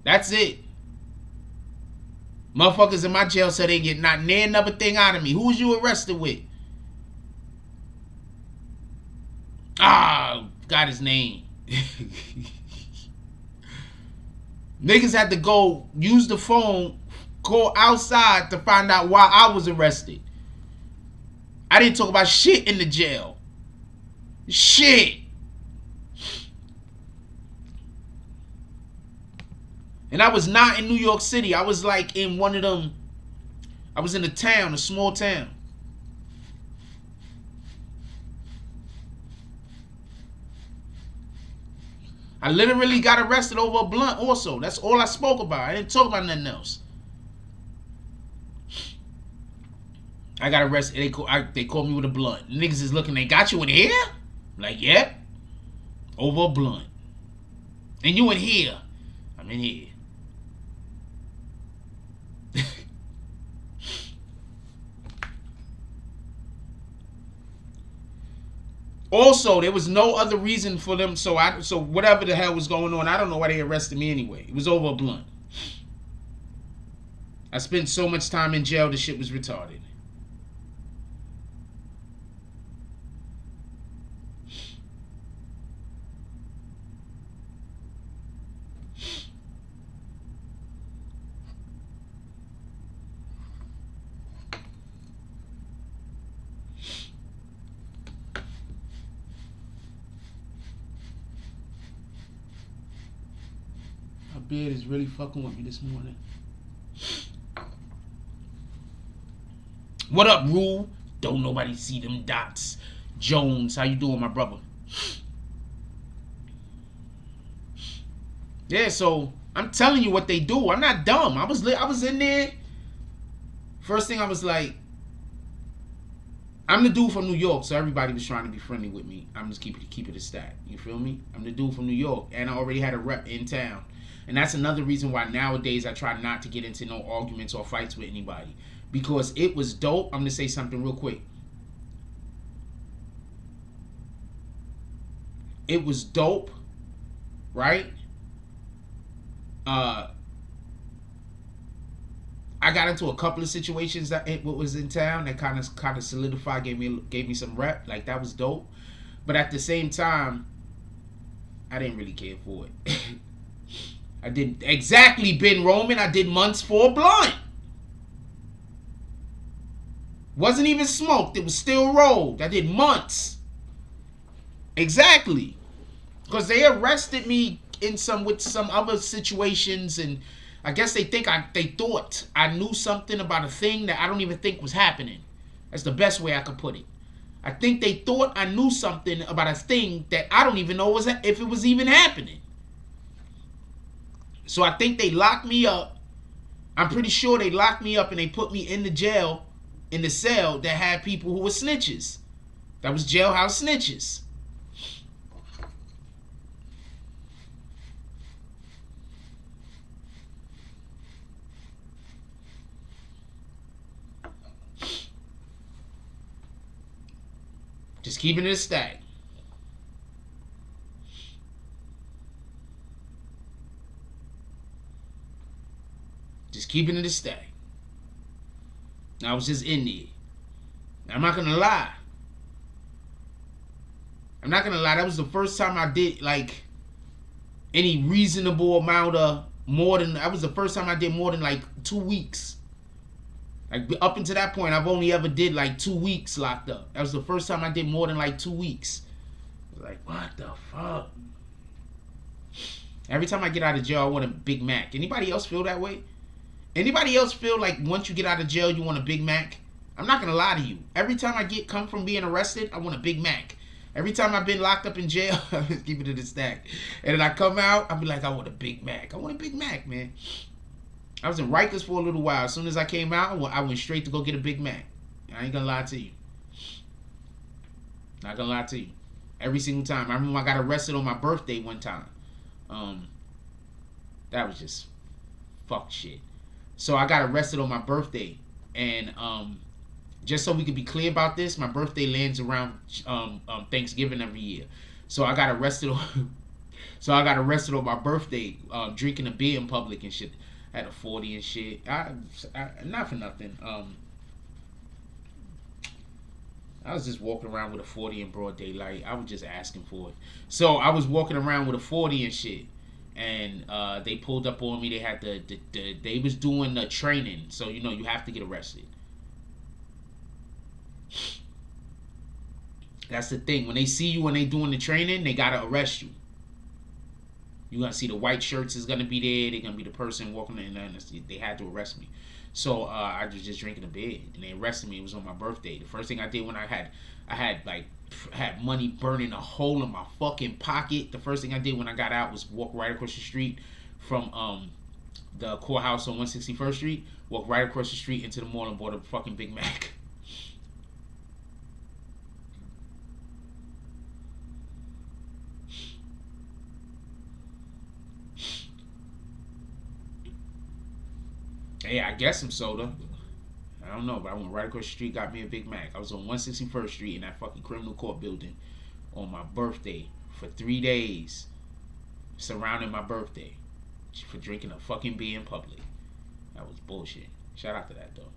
That's it. Motherfuckers in my jail said they get not near another thing out of me. Who was you arrested with? Ah, got his name. Niggas had to go use the phone, call outside to find out why I was arrested. I didn't talk about shit in the jail. Shit. And I was not in New York City. I was like in one of them. I was in a town, a small town. I literally got arrested over a blunt also. That's all I spoke about. I didn't talk about nothing else. I got arrested. They called me with a blunt. Niggas is looking, they got you in here? I'm like, yep. Over a blunt. And you in here. I'm in here. Also, there was no other reason for them, so whatever the hell was going on, I don't know why they arrested me anyway. It was over a blunt. I spent so much time in jail, the shit was retarded. Beard is really fucking with me this morning. What up, Rule? Don't nobody see them dots. Jones, how you doing, my brother? Yeah, so I'm telling you what they do. I'm not dumb. I was in there. First thing I was like, I'm the dude from New York, so everybody was trying to be friendly with me. I'm just keep it a stat. You feel me? I'm the dude from New York, and I already had a rep in town. And that's another reason why nowadays I try not to get into no arguments or fights with anybody. Because it was dope. I'm going to say something real quick. It was dope, right? I got into a couple of situations that it was in town that kind of solidified, gave me some rep. Like, that was dope. But at the same time, I didn't really care for it. I did exactly Ben Roman. I did months for a blunt. Wasn't even smoked. It was still rolled. I did months. Exactly. Because they arrested me with some other situations, and I guess they thought I knew something about a thing that I don't even think was happening. That's the best way I could put it. I think they thought I knew something about a thing that I don't even know if it was even happening. So I think they locked me up. I'm pretty sure they locked me up and they put me in the jail, in the cell that had people who were snitches. That was jailhouse snitches. Just keeping it a stack. Just keeping it a stack. I was just in there. I'm not gonna lie. That was the first time I did like any reasonable amount of that was the first time I did more than like 2 weeks. Like up until that point, I've only ever did like 2 weeks locked up. That was the first time I did more than like 2 weeks. I was like, what the fuck? Every time I get out of jail, I want a Big Mac. Anybody else feel that way? Anybody else feel like once you get out of jail, you want a Big Mac? I'm not gonna lie to you. Every time I come from being arrested, I want a Big Mac. Every time I've been locked up in jail, I just keep it in the stack. And then I come out, I'll be like, I want a Big Mac. I want a Big Mac, man. I was in Rikers for a little while. As soon as I came out, I went straight to go get a Big Mac. I ain't gonna lie to you. Not gonna lie to you. Every single time. I remember I got arrested on my birthday one time. That was just fuck shit. So I got arrested on my birthday. And just so we could be clear about this, my birthday lands around Thanksgiving every year. So I got arrested on on my birthday, drinking a beer in public and shit. I had a 40 and shit. I not for nothing. I was just walking around with a 40 in broad daylight. I was just asking for it. So I was walking around with a 40 and shit. And they pulled up on me. They had they was doing the training. So, you know, you have to get arrested. That's the thing. When they see you when they doing the training, they gotta arrest you. You're gonna see the white shirts is gonna be there. They're gonna be the person walking in there. They had to arrest me. So I was just drinking a beer, and they arrested me. It was on my birthday. The first thing I did when I had money burning a hole in my fucking pocket. The first thing I did when I got out was walk right across the street from the courthouse on 161st Street. Walk right across the street into the mall and bought a fucking Big Mac. Hey, I guess some soda. I don't know, but I went right across the street, got me a Big Mac. I was on 161st Street in that fucking criminal court building on my birthday for 3 days, surrounding my birthday for drinking a fucking beer in public. That was bullshit. Shout out to that though.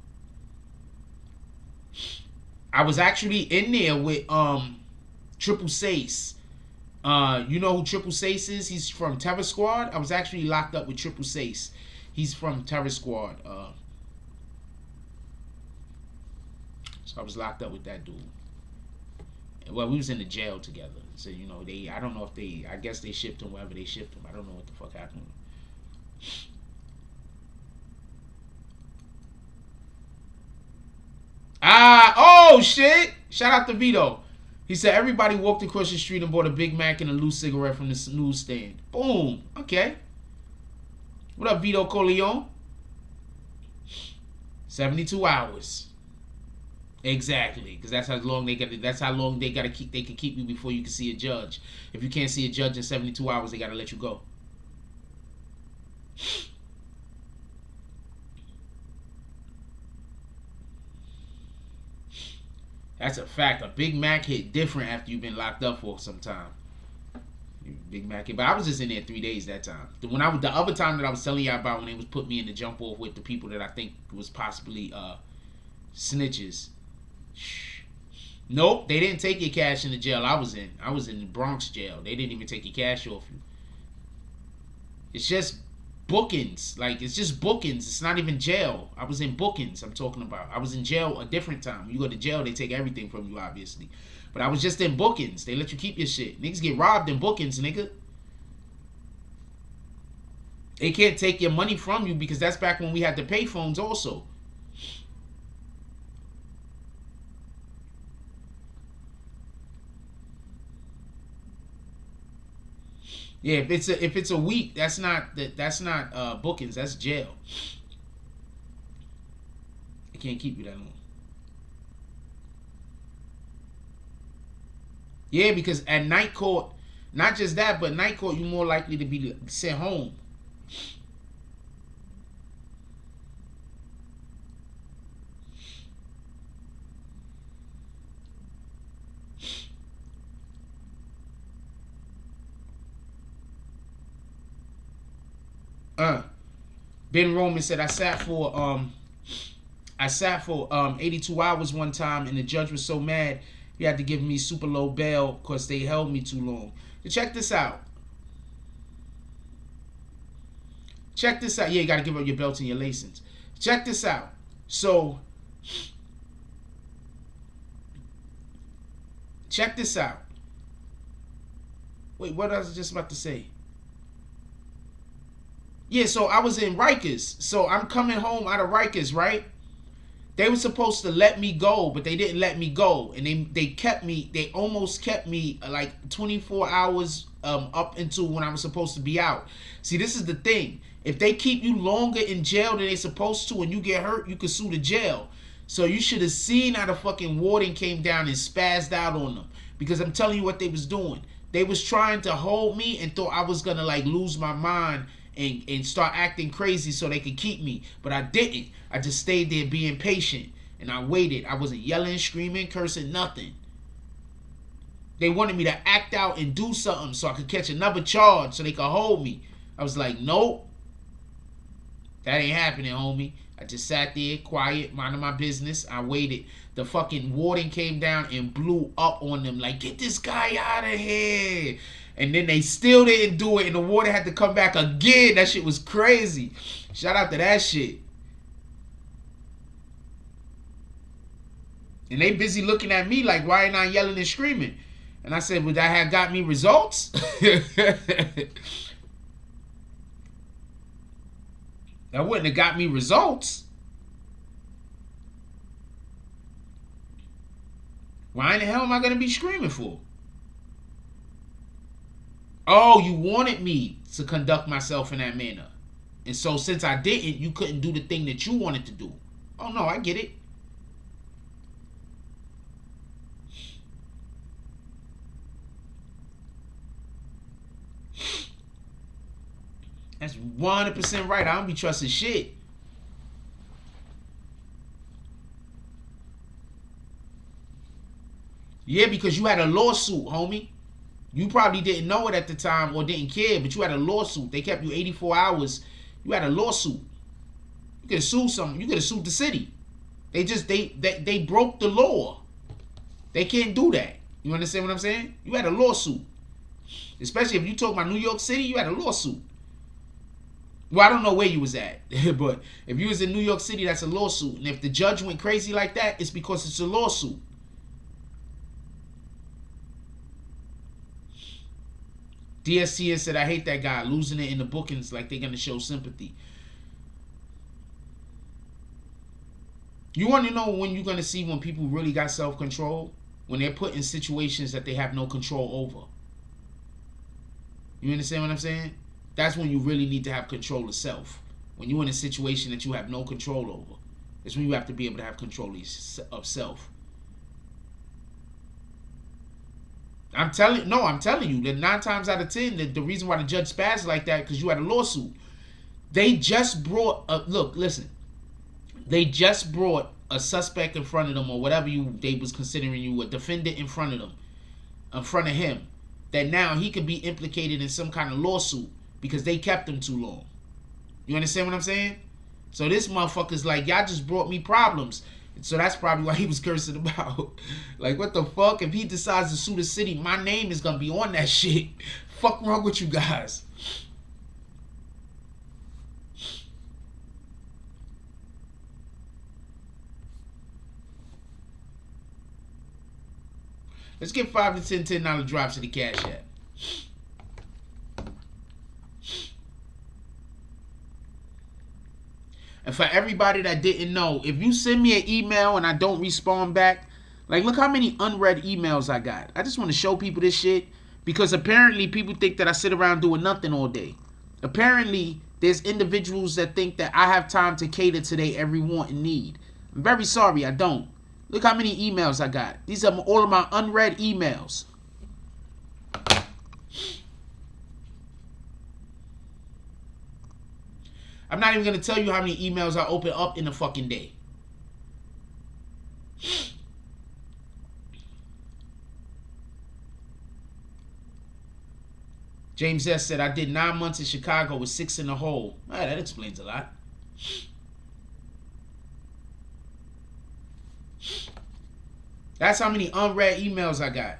I was actually in there with Triple Sace. You know who Triple Sace is? He's from Terror Squad. I was actually locked up with Triple Sace. He's from Terror Squad. So I was locked up with that dude. Well, we was in the jail together. So, you know, I don't know if I guess they shipped him wherever they shipped him. I don't know what the fuck happened. Oh shit! Shout out to Vito. He said everybody walked across the street and bought a Big Mac and a loose cigarette from the newsstand. Boom. Okay. What up, Vito Corleone? 72 hours. Exactly, because that's how long they got. That's how long they gotta keep. They can keep you before you can see a judge. If you can't see a judge in 72 hours, they gotta let you go. That's a fact. A Big Mac hit different after you've been locked up for some time. Big Mac hit. But I was just in there 3 days that time. The other time that I was telling y'all about when they was put me in the jump off with the people that I think was possibly snitches. Nope, they didn't take your cash in the jail I was in. I was in the Bronx jail. They didn't even take your cash off you. It's just bookings. Like, it's just bookings. It's not even jail. I was in bookings I'm talking about. I was in jail a different time. When you go to jail, they take everything from you, obviously. But I was just in bookings. They let you keep your shit. Niggas get robbed in bookings, nigga. They can't take your money from you because that's back when we had the pay phones also. Yeah, if it's a week, that's not bookings, that's jail. They can't keep you that long. Yeah, because at night court, not just that, but night court, you're more likely to be sent home. Ben Roman said I sat for 82 hours one time, and the judge was so mad he had to give me super low bail because they held me too long. So check this out. Check this out. Yeah, you got to give up your belt and your license. Check this out. So, check this out. Wait, what I was just about to say? Yeah, so I was in Rikers. So I'm coming home out of Rikers, right? They were supposed to let me go, but they didn't let me go. And they kept me, they almost kept me like 24 hours up until when I was supposed to be out. See, this is the thing. If they keep you longer in jail than they supposed to and you get hurt, you can sue the jail. So you should have seen how the fucking warden came down and spazzed out on them. Because I'm telling you what they was doing. They was trying to hold me and thought I was going to like lose my mind and start acting crazy so they could keep me. But I didn't. I just stayed there being patient. And I waited. I wasn't yelling, screaming, cursing, nothing. They wanted me to act out and do something so I could catch another charge so they could hold me. I was like, nope. That ain't happening, homie. I just sat there, quiet, minding my business. I waited. The fucking warden came down and blew up on them. Like, get this guy out of here. And then they still didn't do it. And the warden had to come back again. That shit was crazy. Shout out to that shit. And they busy looking at me like, why ain't I yelling and screaming? And I said, well, that had got me results? That wouldn't have got me results. Why in the hell am I going to be screaming for? Oh, you wanted me to conduct myself in that manner. And so since I didn't, you couldn't do the thing that you wanted to do. Oh, no, I get it. That's 100% right. I don't be trusting shit. Yeah, because you had a lawsuit, homie. You probably didn't know it at the time or didn't care, but you had a lawsuit. They kept you 84 hours. You had a lawsuit. You could have sued something. You could have sued the city. They broke the law. They can't do that. You understand what I'm saying? You had a lawsuit. Especially if you talk about New York City, you had a lawsuit. Well, I don't know where you was at, but if you was in New York City, that's a lawsuit. And if the judge went crazy like that, it's because it's a lawsuit. DSTN said, I hate that guy. Losing it in the bookings like they're going to show sympathy. You want to know when you're going to see when people really got self-control? When they're put in situations that they have no control over. You understand what I'm saying? That's when you really need to have control of self. When you're in a situation that you have no control over. It's when you have to be able to have control of self. I'm telling you that 9 times out of 10, the reason why the judge spazzed like that because you had a lawsuit. They just brought They just brought a suspect in front of them or whatever they was considering you, a defendant in front of them, in front of him, that now he could be implicated in some kind of lawsuit because they kept him too long. You understand what I'm saying? So this motherfucker's like, y'all just brought me problems. So that's probably why he was cursing about. Like, what the fuck? If he decides to sue the city, my name is going to be on that shit. Fuck wrong with you guys? Let's get 5 to 10 $10 drops to the Cash App. And for everybody that didn't know, if you send me an email and I don't respond back, like, look how many unread emails I got. I just want to show people this shit because apparently people think that I sit around doing nothing all day. Apparently, there's individuals that think that I have time to cater to their every want and need. I'm very sorry, I don't. Look how many emails I got. These are all of my unread emails. I'm not even going to tell you how many emails I open up in a fucking day. James S. said, I did 9 months in Chicago with 6 in the hole. That explains a lot. That's how many unread emails I got.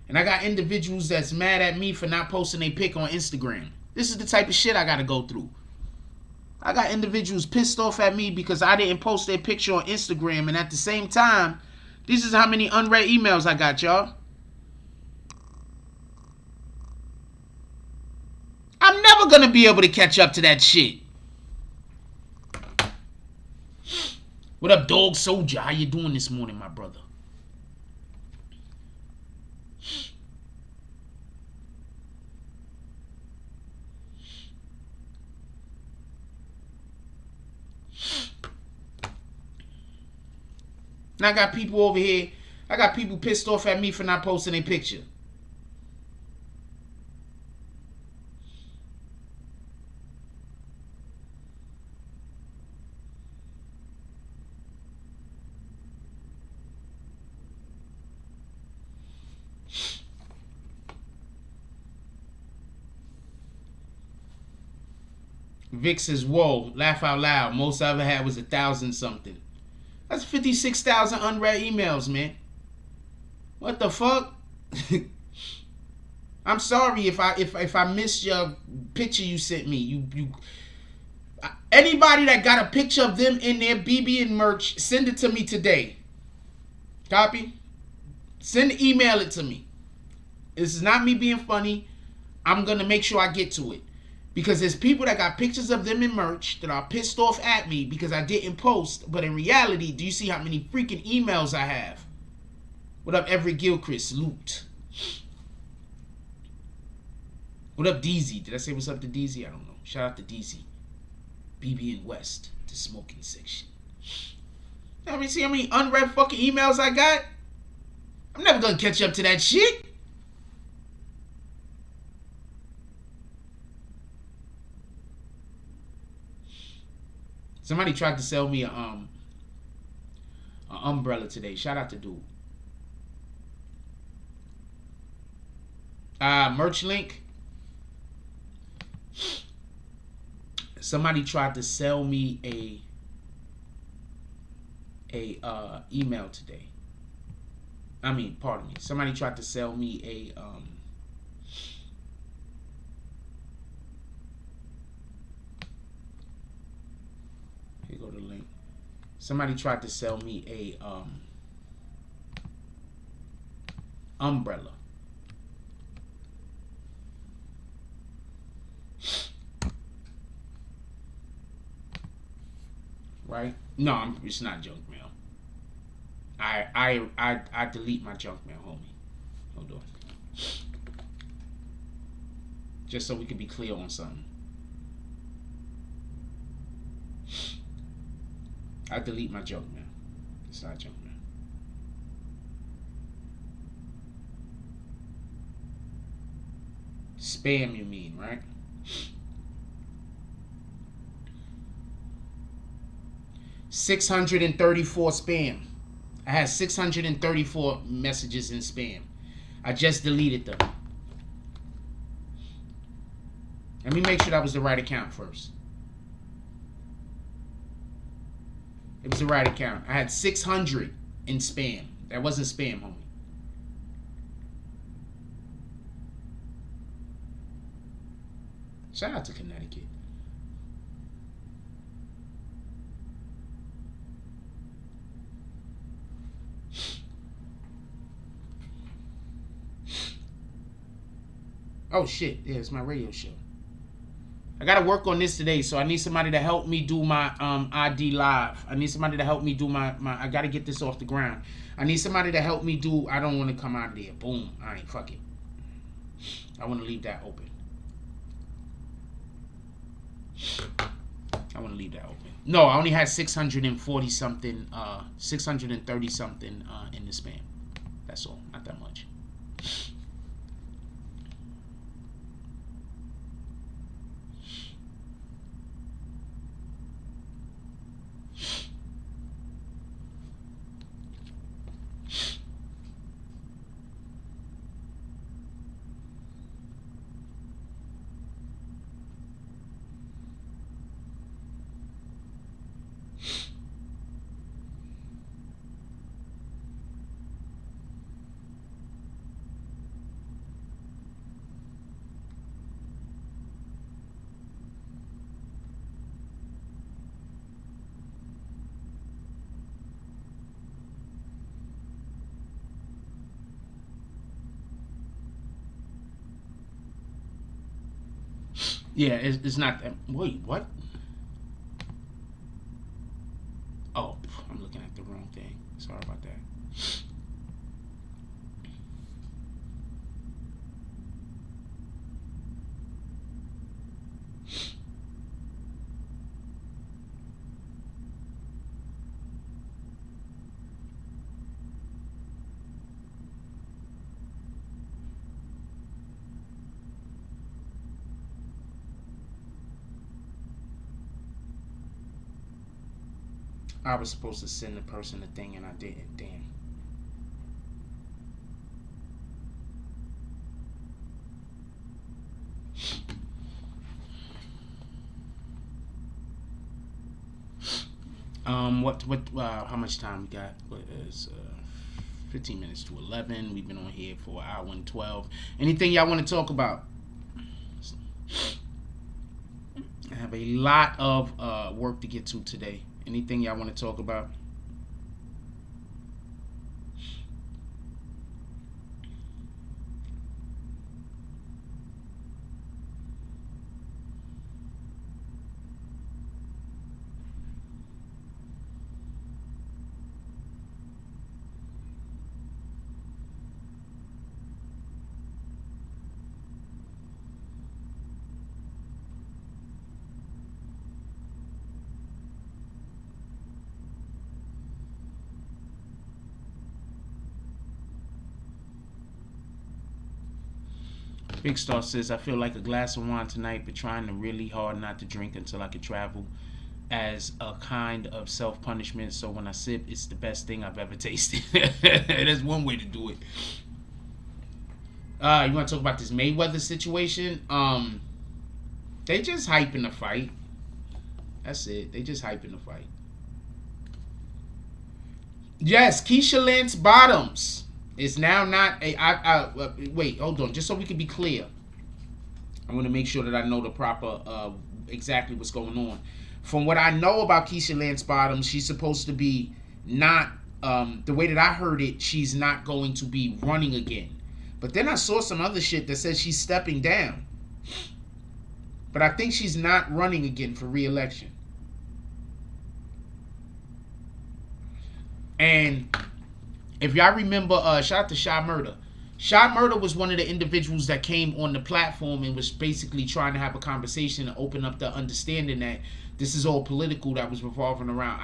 And I got individuals that's mad at me for not posting a pic on Instagram. This is the type of shit I got to go through. I got individuals pissed off at me because I didn't post their picture on Instagram. And at the same time, this is how many unread emails I got, y'all. I'm never gonna be able to catch up to that shit. What up, Dog Soldier? How you doing this morning, my brother? And I got people over here. I got people pissed off at me for not posting a picture. Vic says, whoa, laugh out loud. Most I ever had was 1,000 something. That's 56,000 unread emails, man. What the fuck? I'm sorry if I missed your picture you sent me. Anybody that got a picture of them in their BBN merch, send it to me today. Copy? Email it to me. This is not me being funny. I'm gonna make sure I get to it. Because there's people that got pictures of them in merch that are pissed off at me because I didn't post. But in reality, do you see how many freaking emails I have? What up, Everett Gilchrist? Salute. What up, DZ? Did I say what's up to DZ? I don't know. Shout out to DZ. BBN West, the smoking section. Let me see how many unread fucking emails I got. I'm never gonna catch up to that shit. Somebody tried to sell me an umbrella today. Shout out to dude. Merch link. Somebody tried to sell me a email today. I mean, pardon me. Somebody tried to sell me a here go the link. Somebody tried to sell me a umbrella. Right? No, it's not junk mail. I delete my junk mail, homie. Hold on. Just so we can be clear on something. I delete my junk mail. It's not junk mail. Spam, you mean, right? $634 spam. I had 634 messages in spam. I just deleted them. Let me make sure that was the right account first. It was the right account. I had 600 in spam. That wasn't spam, homie. Shout out to Connecticut. Oh shit, yeah, it's my radio show. I gotta work on this today, so I need somebody to help me do my ID live. I need somebody to help me do my I gotta get this off the ground. I need somebody to help me do, I don't want to come out of there. Boom. Alright, fuck it. I want to leave that open. I want to leave that open. No, I only had 640 something, 630 something in the spam. That's all, not that much. Yeah, it's not that. Wait, what? Oh, I'm looking at the wrong thing. Sorry about that. I was supposed to send the person the thing and I didn't. Damn. How much time we got? What is 15 minutes to 11. We've been on here for an hour and 12. Anything y'all want to talk about? I have a lot of work to get to today. Anything y'all want to talk about? Big Star says, I feel like a glass of wine tonight, but trying really hard not to drink until I can travel as a kind of self-punishment. So when I sip, it's the best thing I've ever tasted. That's one way to do it. You want to talk about this Mayweather situation? They just hyping the fight. That's it. They just hyping the fight. Yes, Keisha Lance Bottoms is now not a. Wait, hold on. Just so we can be clear, I want to make sure that I know the proper exactly what's going on. From what I know about Keisha Lance Bottoms, she's supposed to be not. The way that I heard it, she's not going to be running again. But then I saw some other shit that says she's stepping down. But I think she's not running again for re-election. And if y'all remember, shout out to Shy Murder. Shy Murder was one of the individuals that came on the platform and was basically trying to have a conversation and open up the understanding that this is all political, that was revolving around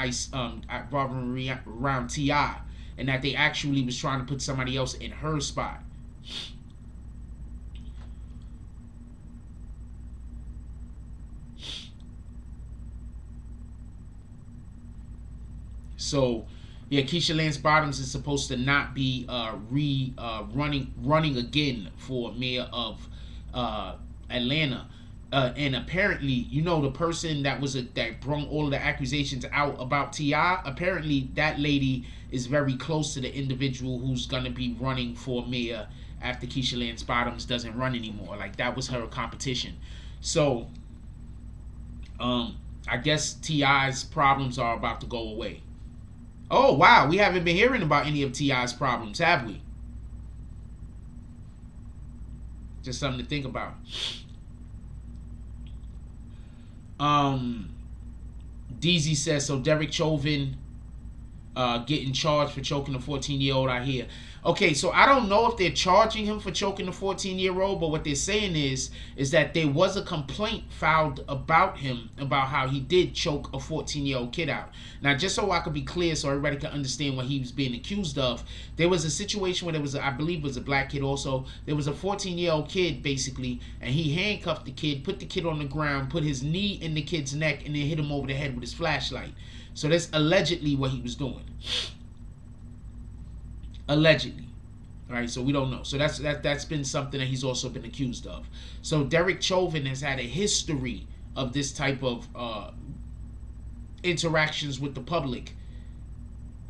around T.I., and that they actually was trying to put somebody else in her spot. So, yeah, Keisha Lance Bottoms is supposed to not be running again for mayor of Atlanta. And apparently, you know, the person that brought all of the accusations out about T.I., apparently that lady is very close to the individual who's going to be running for mayor after Keisha Lance Bottoms doesn't run anymore. Like, that was her competition. So, I guess T.I.'s problems are about to go away. Oh, wow. We haven't been hearing about any of T.I.'s problems, have we? Just something to think about. DZ says, so Derek Chauvin getting charged for choking a 14-year-old, I hear. Okay, so I don't know if they're charging him for choking a 14-year-old, but what they're saying is that there was a complaint filed about him, about how he did choke a 14-year-old kid out. Now, just so I could be clear, so everybody can understand what he was being accused of, there was a situation where there was, I believe it was a black kid also, there was a 14-year-old kid, basically, and he handcuffed the kid, put the kid on the ground, put his knee in the kid's neck, and then hit him over the head with his flashlight. So that's allegedly what he was doing. Allegedly. Right, so we don't know. So that's been something that he's also been accused of. So Derek Chauvin has had a history of this type of interactions with the public.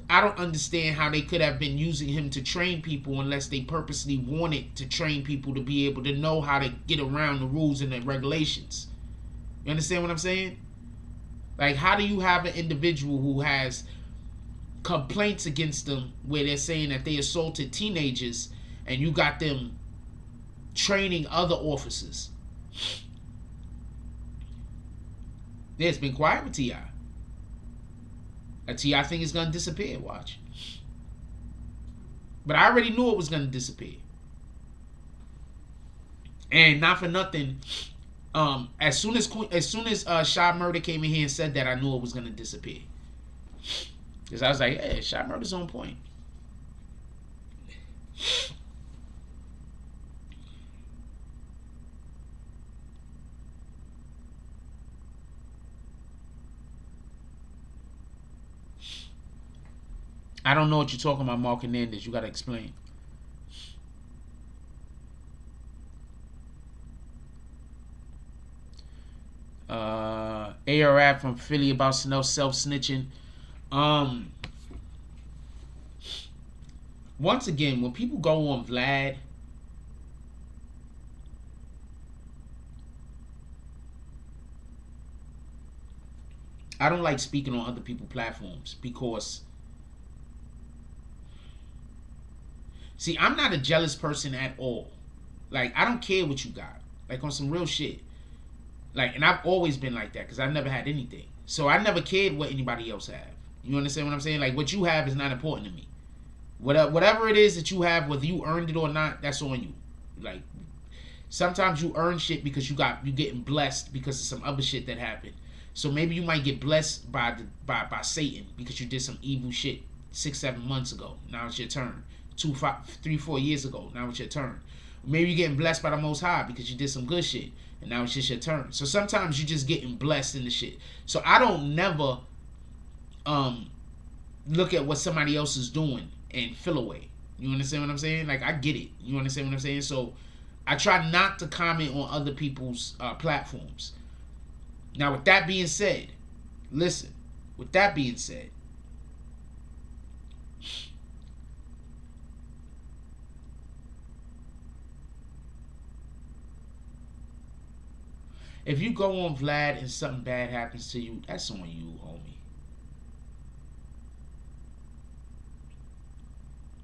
I don't understand how they could have been using him to train people unless they purposely wanted to train people to be able to know how to get around the rules and the regulations. You understand what I'm saying? Like, how do you have an individual who has complaints against them where they're saying that they assaulted teenagers and you got them training other officers? Yeah, it's been quiet with T.I. T.I. think it's gonna disappear. Watch. But I already knew it was gonna disappear. And not for nothing, as soon as Shy Murder came in here and said that, I knew it was gonna disappear. Because I was like, hey, Shy Murder's on point. I don't know what you're talking about, Mark Hernandez. You gotta explain. ARF from Philly about self-snitching. Once again, when people go on Vlad, I don't like speaking on other people's platforms because, see, I'm not a jealous person at all. Like, I don't care what you got. Like, on some real shit. Like, and I've always been like that because I've never had anything. So I never cared what anybody else have. You understand what I'm saying? Like, what you have is not important to me. Whatever it is that you have, whether you earned it or not, that's on you. Like, sometimes you earn shit because you getting blessed because of some other shit that happened. So maybe you might get blessed by Satan because you did some evil shit 6-7 months ago. Now it's your turn. 2, 5, 3, 4 years ago. Now it's your turn. Maybe you're getting blessed by the Most High because you did some good shit. And now it's just your turn. So sometimes you're just getting blessed in the shit. So I don't never look at what somebody else is doing and feel away. You understand what I'm saying? Like, I get it. You understand what I'm saying? So I try not to comment on other people's platforms. Now, with that being said, listen. With that being said, if you go on Vlad and something bad happens to you, that's on you, homie.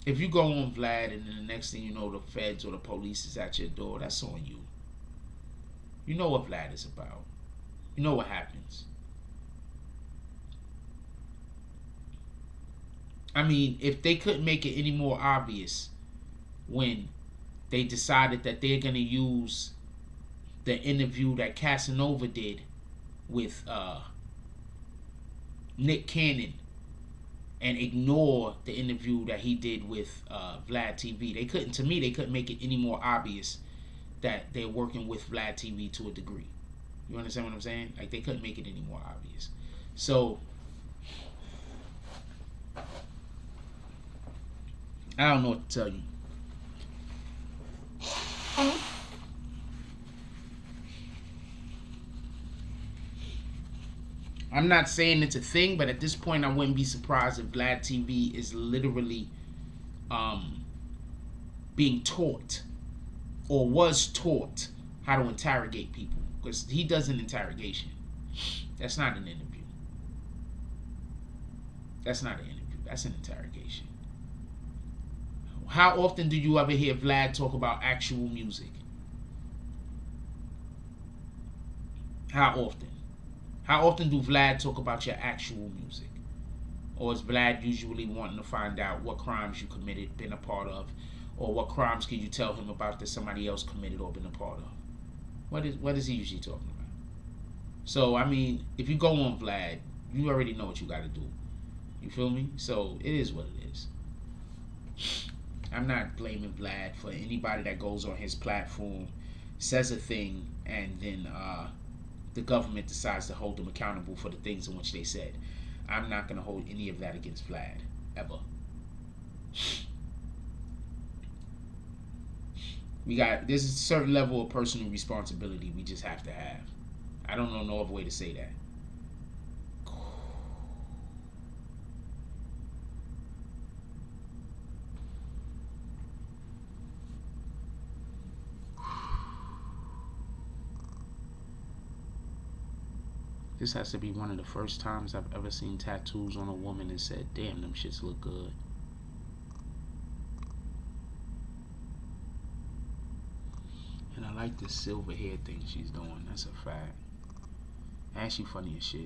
If you go on Vlad and then the next thing you know, the feds or the police is at your door, that's on you. You know what Vlad is about. You know what happens. I mean, if they couldn't make it any more obvious when they decided that they're going to use the interview that Casanova did with Nick Cannon and ignore the interview that he did with Vlad TV. They couldn't make it any more obvious that they're working with Vlad TV to a degree. You understand what I'm saying? Like, they couldn't make it any more obvious. So I don't know what to tell you. I'm not saying it's a thing, but at this point I wouldn't be surprised if Vlad TV is literally being taught or was taught how to interrogate people. Because he does an interrogation. That's not an interview. That's not an interview. That's an interrogation. How often do you ever hear Vlad talk about actual music? How often? How often do Vlad talk about your actual music? Or is Vlad usually wanting to find out what crimes you committed, been a part of, or what crimes can you tell him about that somebody else committed or been a part of? What is he usually talking about? So, I mean, if you go on Vlad, you already know what you got to do. You feel me? So, it is what it is. I'm not blaming Vlad for anybody that goes on his platform, says a thing, and then the government decides to hold them accountable for the things in which they said. I'm not going to hold any of that against Vlad, ever. There's a certain level of personal responsibility we just have to have. I don't know no other way to say that. This has to be one of the first times I've ever seen tattoos on a woman and said, damn, them shits look good. And I like this silver hair thing she's doing. That's a fact. Actually funny as shit.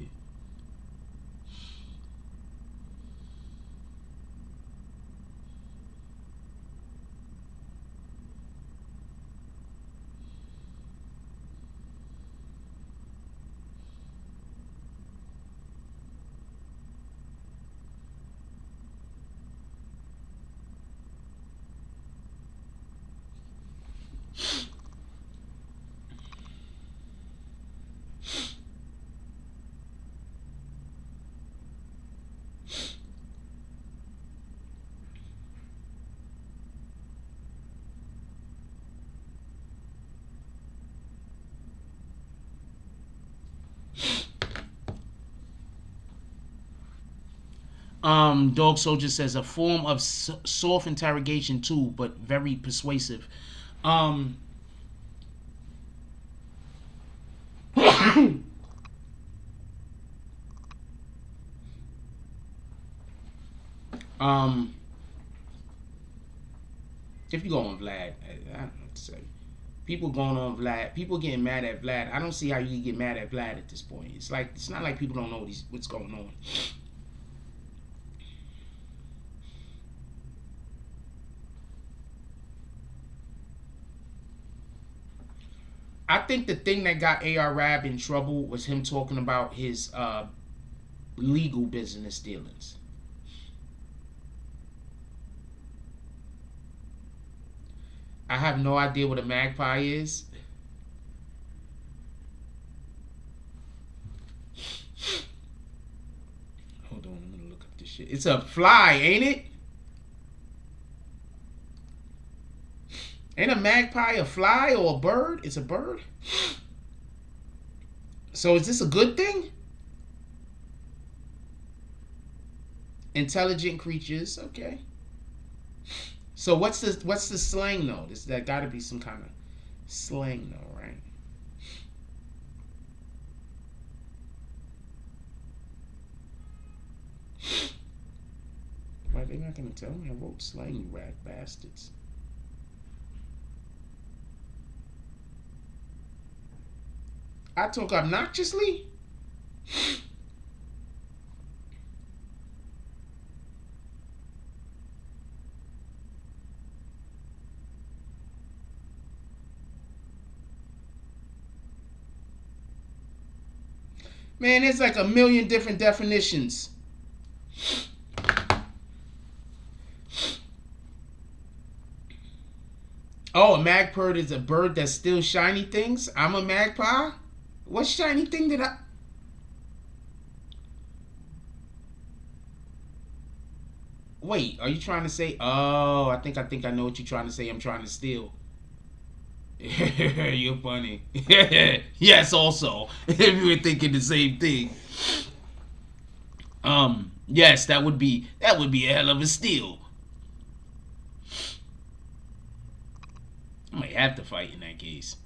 Dog Soldier says a form of soft interrogation too, but very persuasive. Um, if you go on Vlad, I don't know what to say. People going on Vlad, people getting mad at Vlad. I don't see how you can get mad at Vlad at this point. It's like, it's not like people don't know what's going on. I think the thing that got A.R. Rab in trouble was him talking about his legal business dealings. I have no idea what a magpie is. Hold on, I'm gonna look up this shit. It's a fly, ain't it? Ain't a magpie a fly or a bird? It's a bird. So is this a good thing? Intelligent creatures, okay. So what's the slang though? That got to be some kind of slang though, right? Why they not gonna tell me I wrote slang, you rat bastards? I talk obnoxiously? Man, there's like a million different definitions. Oh, a magpie is a bird that steals shiny things? I'm a magpie? What shiny thing did I... Wait, are you trying to say... Oh, I think I know what you're trying to say. I'm trying to steal. You're funny. Yes, also. If you were thinking the same thing. Yes, that would be a hell of a steal. I might have to fight in that case.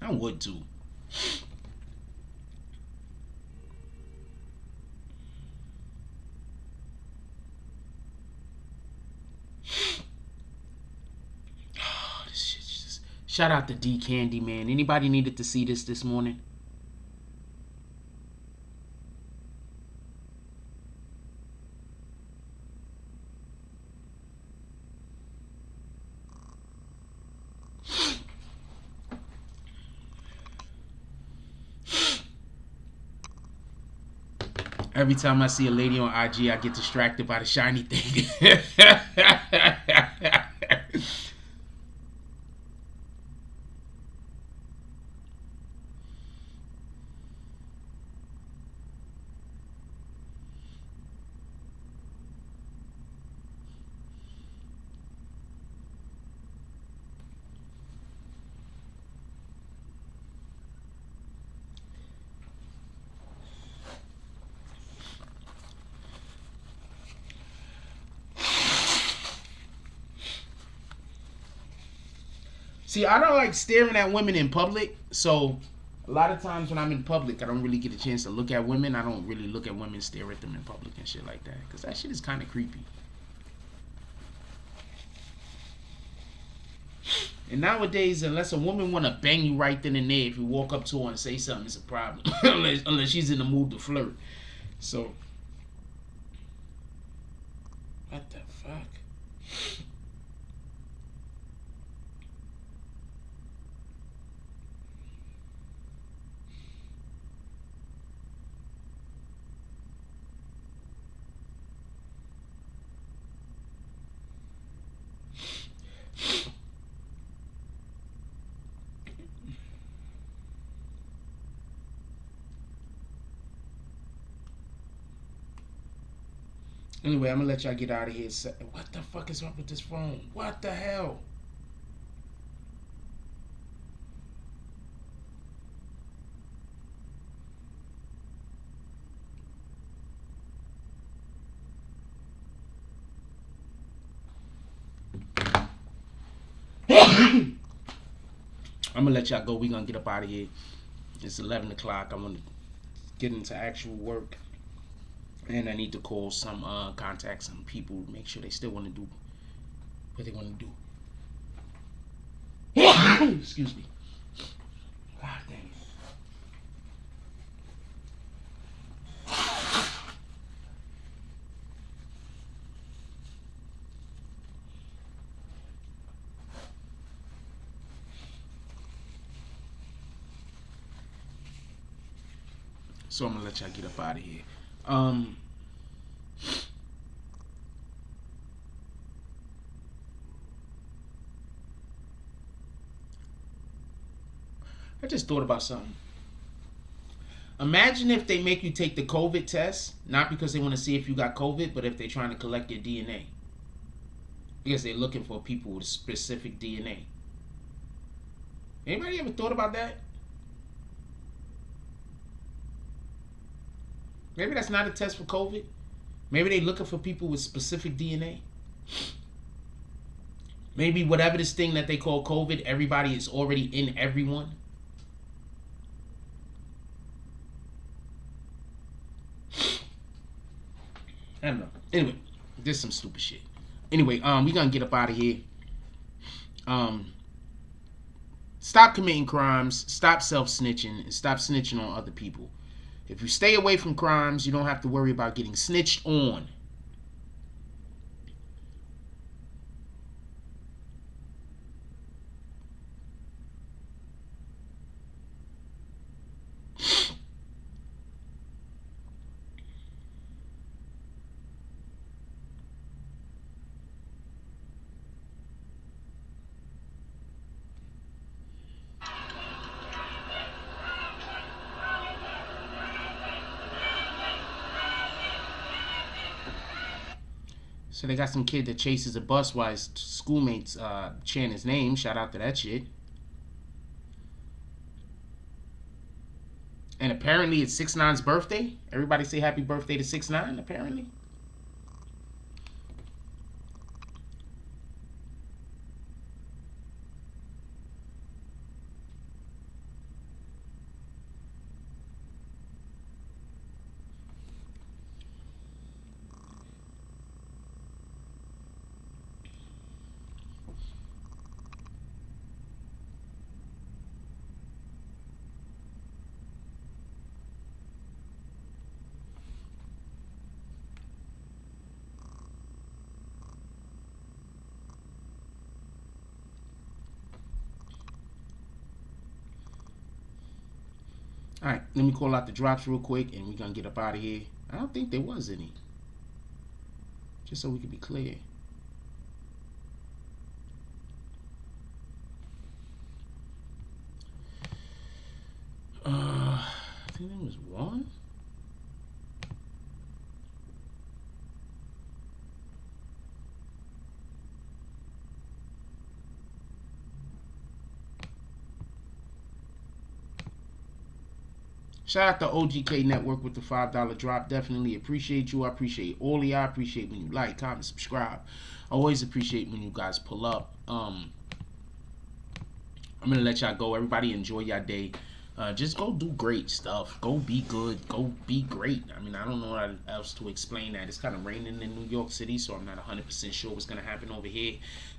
I would too. Oh, this shit just... Shout out to D Candy, man. Anybody needed to see this morning? Every time I see a lady on IG, I get distracted by the shiny thing. See, I don't like staring at women in public, so a lot of times when I'm in public, I don't really get a chance to look at women. I don't really look at women, stare at them in public and shit like that, because that shit is kind of creepy. And nowadays, unless a woman want to bang you right then and there, if you walk up to her and say something, it's a problem. unless she's in the mood to flirt. So, what the fuck? Anyway, I'm gonna let y'all get out of here. What the fuck is up with this phone? What the hell? I'm gonna let y'all go. We're gonna get up out of here. It's 11 o'clock. I want to get into actual work. And I need to call some, contact some people, make sure they still want to do what they want to do. Excuse me. God dang it. So I'm gonna let y'all get up out of here. I just thought about something. Imagine if they make you take the COVID test, not because they want to see if you got COVID, but if they're trying to collect your DNA. Because they're looking for people with specific DNA. Anybody ever thought about that? Maybe that's not a test for COVID. Maybe they're looking for people with specific DNA. Maybe whatever this thing that they call COVID, everybody is already in everyone. I don't know. Anyway, this is some stupid shit. Anyway, we gonna get up out of here. Stop committing crimes, stop self-snitching, and stop snitching on other people. If you stay away from crimes, you don't have to worry about getting snitched on. So they got some kid that chases a bus while his schoolmates chant his name. Shout out to that shit. And apparently it's 6ix9ine's birthday. Everybody say happy birthday to 6ix9ine, apparently. Alright, let me call out the drops real quick and we're going to get up out of here. I don't think there was any. Just so we can be clear. I think there was one. Shout out to OGK Network with the $5 drop. Definitely appreciate you. I appreciate all of y'all. I appreciate when you like, comment, subscribe. I always appreciate when you guys pull up. I'm going to let y'all go. Everybody enjoy your day. Just go do great stuff. Go be good. Go be great. I mean, I don't know how else to explain that. It's kind of raining in New York City, so I'm not 100% sure what's going to happen over here.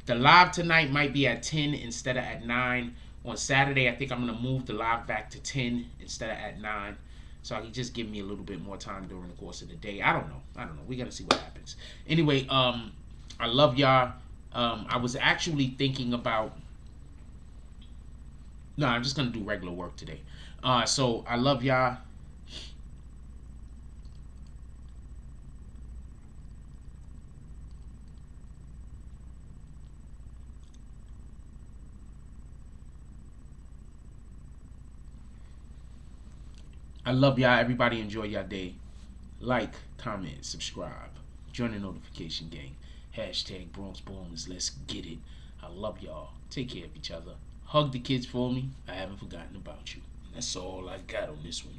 The live tonight might be at 10 instead of at 9. On Saturday, I think I'm going to move the live back to 10 instead of at 9. So I can just give me a little bit more time during the course of the day. I don't know. We got to see what happens. Anyway, I love y'all. I was actually thinking about... No, I'm just going to do regular work today. So I love y'all. I love y'all. Everybody enjoy your day. Like, comment, subscribe. Join the notification gang. Hashtag Bronx Bones. Let's get it. I love y'all. Take care of each other. Hug the kids for me. I haven't forgotten about you. That's all I got on this one.